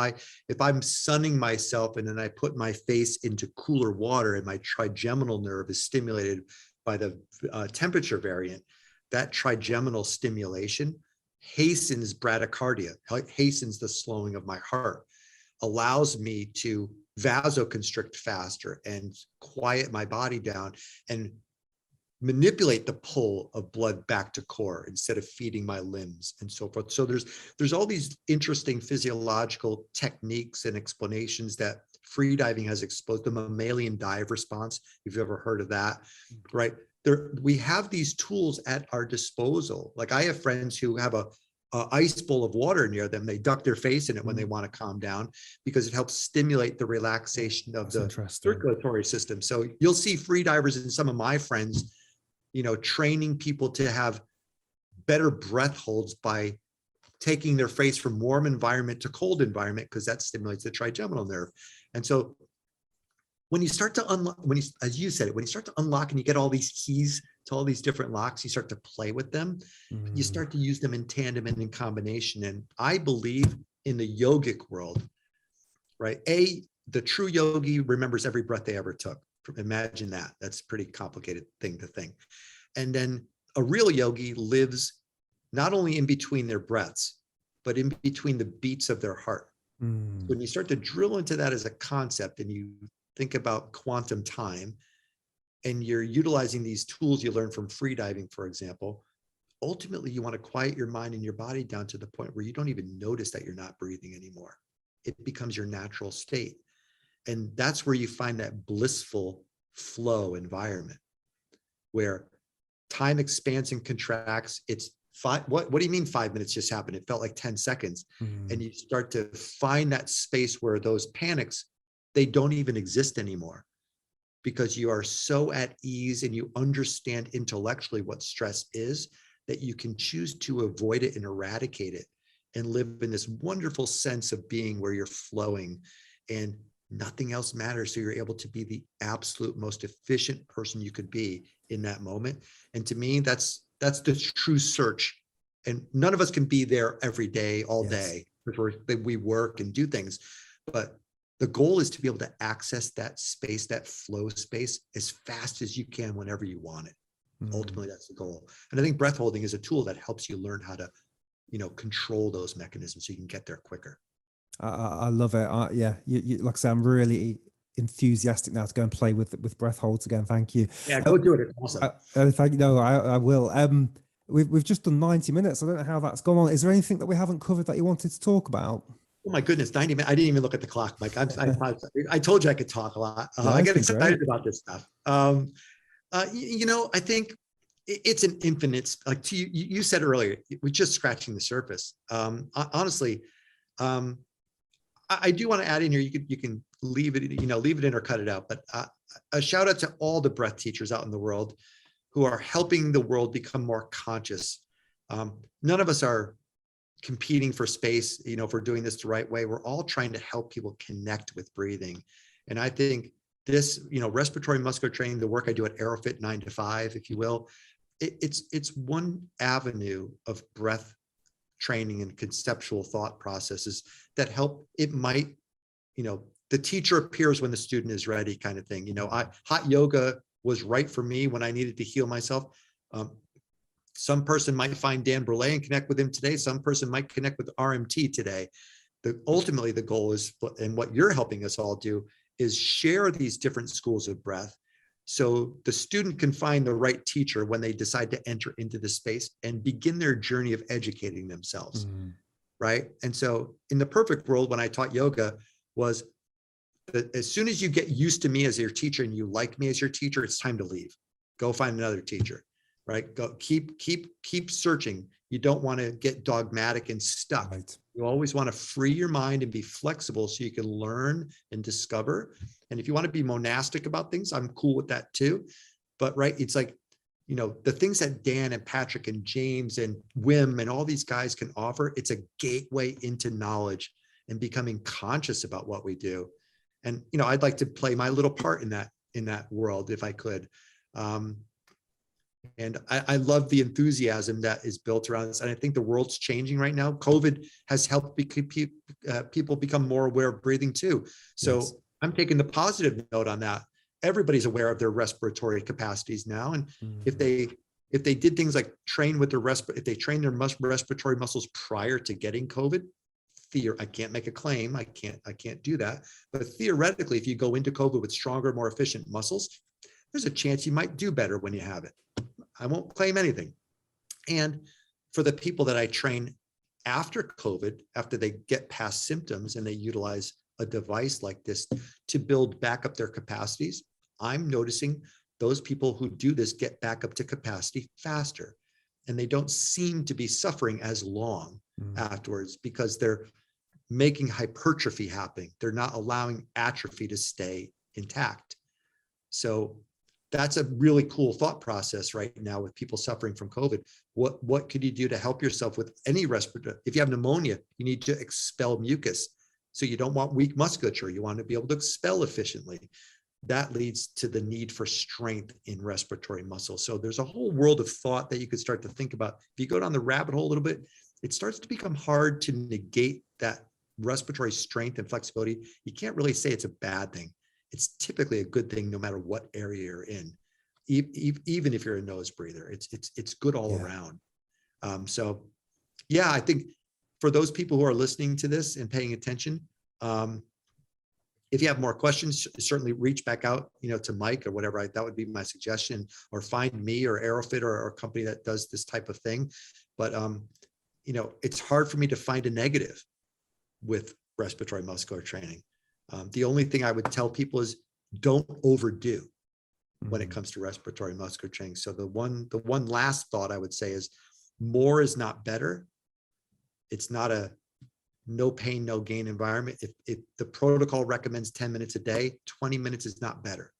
if I'm sunning myself and then I put my face into cooler water and my trigeminal nerve is stimulated by the temperature variant, that trigeminal stimulation hastens bradycardia, hastens the slowing of my heart, allows me to vasoconstrict faster and quiet my body down and manipulate the pull of blood back to core instead of feeding my limbs and so forth. So there's all these interesting physiological techniques and explanations that freediving has exposed. The mammalian dive response, if you've ever heard of that, right? We have these tools at our disposal. Like I have friends who have a ice bowl of water near them. They duck their face in it when they want to calm down because it helps stimulate the relaxation of the circulatory system. So you'll see freedivers and some of my friends, you know, training people to have better breath holds by taking their face from warm environment to cold environment, because that stimulates the trigeminal nerve. And so when you start to unlock, as you said it, when you start to unlock and you get all these keys to all these different locks, you start to play with them, you start to use them in tandem and in combination. And I believe in the yogic world, right? The true yogi remembers every breath they ever took. Imagine that. That's a pretty complicated thing to think. And then a real yogi lives not only in between their breaths, but in between the beats of their heart. When you start to drill into that as a concept and you think about quantum time and you're utilizing these tools you learn from freediving, for example, ultimately you want to quiet your mind and your body down to the point where you don't even notice that you're not breathing anymore. It becomes your natural state. And that's where you find that blissful flow environment where time expands and contracts. It's what do you mean 5 minutes just happened? It felt like 10 seconds. And you start to find that space where those panics, they don't even exist anymore because you are so at ease and you understand intellectually what stress is that you can choose to avoid it and eradicate it and live in this wonderful sense of being where you're flowing and nothing else matters. So you're able to be the absolute most efficient person you could be in that moment. And to me, that's the true search. And none of us can be there every day, all day, because we work and do things. But the goal is to be able to access that space, that flow space, as fast as you can, whenever you want it. Ultimately, that's the goal. And I think breath holding is a tool that helps you learn how to, control those mechanisms so you can get there quicker. I love it. Yeah, you, like I say, I'm really enthusiastic now to go and play with breath holds again. Thank you. Yeah, go do it. It's awesome. Thank you. No, I will. We've just done 90 minutes. I don't know how that's gone on. Is there anything that we haven't covered that you wanted to talk about? Oh my goodness, 90 minutes. I didn't even look at the clock, Mike. I told you I could talk a lot. I get excited about this stuff. I think it's an infinite, like you said earlier, we're just scratching the surface. Honestly, I do want to add in here, you can leave it, leave it in or cut it out, but a shout out to all the breath teachers out in the world who are helping the world become more conscious. None of us are competing for space, if we're doing this the right way. We're all trying to help people connect with breathing. And I think this, respiratory muscular training, the work I do at Aerofit 9 to 5, if you will, it's one avenue of breath training and conceptual thought processes that help. It might, the teacher appears when the student is ready, kind of thing. Hot yoga was right for me when I needed to heal myself. Some person might find Dan Brule and connect with him today. Some person might connect with RMT today. Ultimately, the goal is, and what you're helping us all do, is share these different schools of breath so the student can find the right teacher when they decide to enter into the space and begin their journey of educating themselves, right? And so in the perfect world, when I taught yoga, was that as soon as you get used to me as your teacher and you like me as your teacher, it's time to leave. Go find another teacher. Right? Go keep searching. You don't want to get dogmatic and stuck. Right. You always want to free your mind and be flexible so you can learn and discover. And if you want to be monastic about things, I'm cool with that too. But right, it's like the things that Dan and Patrick and James and Wim and all these guys can offer, it's a gateway into knowledge and becoming conscious about what we do. And, I'd like to play my little part in that world if I could. And I love the enthusiasm that is built around this. And I think the world's changing right now. COVID has helped people become more aware of breathing too. So yes. I'm taking the positive note on that. Everybody's aware of their respiratory capacities now. And if they did things like train with if they train their respiratory muscles prior to getting COVID, I can't make a claim. I can't do that. But theoretically, if you go into COVID with stronger, more efficient muscles, there's a chance you might do better when you have it. I won't claim anything. And for the people that I train after COVID, after they get past symptoms and they utilize a device like this to build back up their capacities, I'm noticing those people who do this get back up to capacity faster. And they don't seem to be suffering as long afterwards because they're making hypertrophy happen. They're not allowing atrophy to stay intact. So that's a really cool thought process right now with people suffering from COVID. What could you do to help yourself with any respiratory? If you have pneumonia, you need to expel mucus. So you don't want weak musculature. You want to be able to expel efficiently. That leads to the need for strength in respiratory muscles. So there's a whole world of thought that you could start to think about. If you go down the rabbit hole a little bit, it starts to become hard to negate that respiratory strength and flexibility. You can't really say it's a bad thing. It's typically a good thing no matter what area you're in. Even if you're a nose breather, it's good all around. So yeah, I think for those people who are listening to this and paying attention, if you have more questions, certainly reach back out, to Mike or whatever. That would be my suggestion, or find me or Aerofit or a company that does this type of thing. But it's hard for me to find a negative with respiratory muscular training. The only thing I would tell people is don't overdo when it comes to respiratory muscular training. So the one last thought I would say is more is not better. It's not a no pain, no gain environment. If the protocol recommends 10 minutes a day, 20 minutes is not better.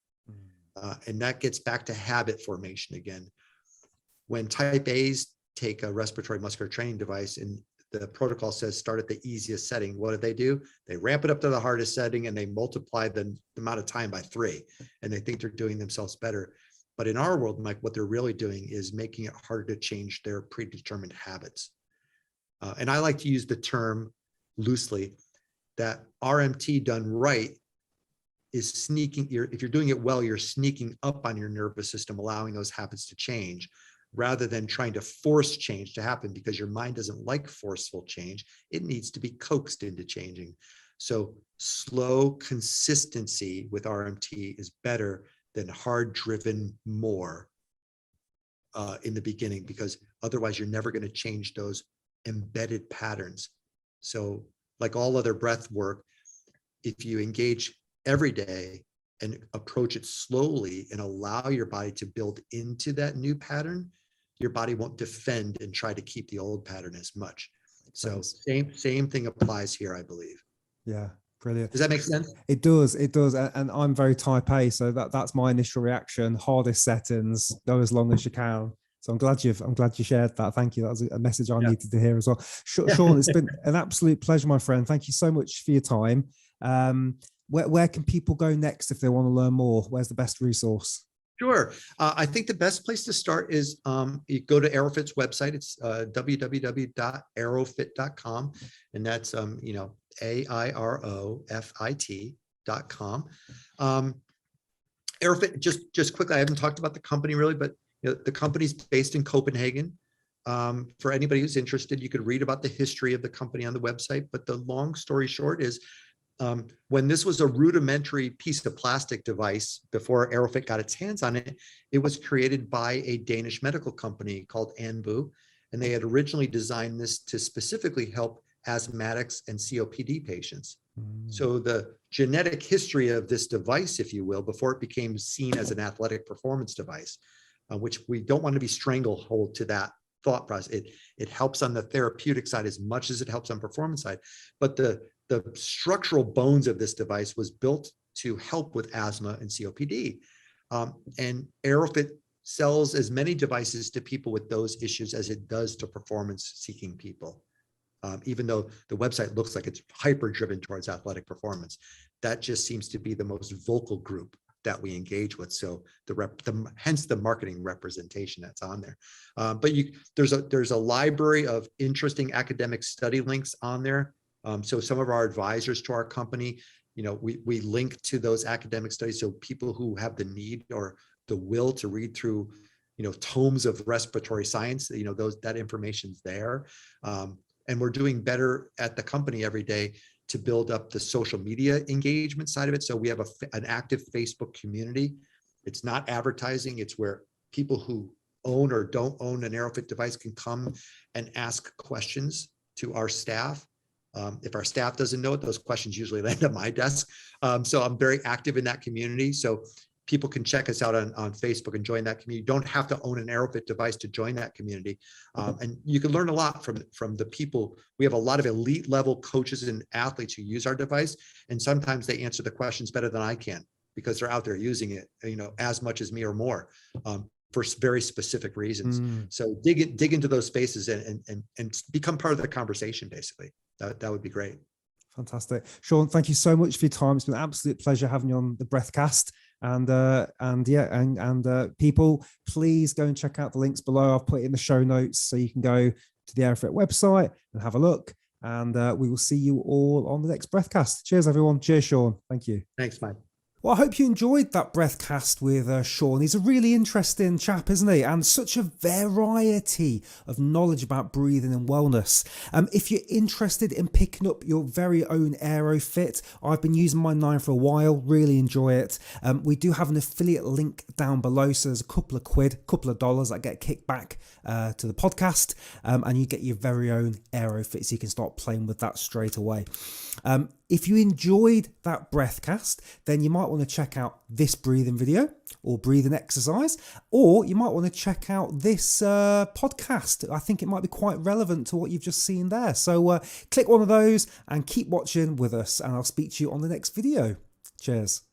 And that gets back to habit formation again. When type A's take a respiratory muscular training device and the protocol says start at the easiest setting, what do? They ramp it up to the hardest setting and they multiply the amount of time by 3, and they think they're doing themselves better. But in our world, Mike, what they're really doing is making it harder to change their predetermined habits. And I like to use the term loosely that RMT done right is sneaking. If you're doing it well, you're sneaking up on your nervous system, allowing those habits to change, rather than trying to force change to happen, because your mind doesn't like forceful change. It needs to be coaxed into changing. So slow consistency with RMT is better than hard driven more in the beginning, because otherwise you're never going to change those embedded patterns. So like all other breath work, if you engage every day and approach it slowly and allow your body to build into that new pattern, your body won't defend and try to keep the old pattern as much. So same thing applies here, I believe. Yeah, brilliant. Does that make sense? It does. And I'm very type A, so that's my initial reaction. Hardest settings, go as long as you can. So I'm glad you shared that. Thank you. That was a message I needed to hear as well. Sean, it's been an absolute pleasure, my friend. Thank you so much for your time. Where can people go next if they want to learn more? Where's the best resource? Sure. I think the best place to start is you go to Aerofit's website. It's www.aerofit.com. And that's, AIROFIT.com. Aerofit, just quickly, I haven't talked about the company really, but the company's based in Copenhagen. For anybody who's interested, you could read about the history of the company on the website. But the long story short is, when this was a rudimentary piece of plastic device, before Aerofit got its hands on it, it was created by a Danish medical company called Anbu. And they had originally designed this to specifically help asthmatics and COPD patients. So the genetic history of this device, if you will, before it became seen as an athletic performance device, which we don't want to be stranglehold to that thought process. It helps on the therapeutic side as much as it helps on performance side. But the structural bones of this device was built to help with asthma and COPD. And Aerofit sells as many devices to people with those issues as it does to performance-seeking people. Even though the website looks like it's hyper-driven towards athletic performance, that just seems to be the most vocal group that we engage with. So hence the marketing representation that's on there. But there's a library of interesting academic study links on there. So some of our advisors to our company, we link to those academic studies. So people who have the need or the will to read through, tomes of respiratory science, that information's there. And we're doing better at the company every day to build up the social media engagement side of it. So we have an active Facebook community. It's not advertising. It's where people who own or don't own an AeroFit device can come and ask questions to our staff. If our staff doesn't know it, those questions usually land at my desk. So I'm very active in that community. So people can check us out on Facebook and join that community. You don't have to own an AeroFit device to join that community. And you can learn a lot from the people. We have a lot of elite level coaches and athletes who use our device. And sometimes they answer the questions better than I can because they're out there using it, as much as me or more, for very specific reasons. So dig into those spaces and become part of the conversation, basically. That would be great. Fantastic. Sean, thank you so much for your time. It's been an absolute pleasure having you on the Breathcast. And people, please go and check out the links below. I've put it in the show notes so you can go to the AeroFit website and have a look. And we will see you all on the next Breathcast. Cheers, everyone. Cheers, Sean. Thank you. Thanks, Mike. Well, I hope you enjoyed that Breathcast with Sean. He's a really interesting chap, isn't he? And such a variety of knowledge about breathing and wellness. If you're interested in picking up your very own AeroFit, I've been using my 9 for a while, really enjoy it. We do have an affiliate link down below, so there's a couple of dollars that get kicked back to the podcast, and you get your very own AeroFit, so you can start playing with that straight away. If you enjoyed that Breathcast, then you might want to check out this breathing video or breathing exercise, or you might want to check out this podcast. I think it might be quite relevant to what you've just seen there. So click one of those and keep watching with us, and I'll speak to you on the next video. Cheers.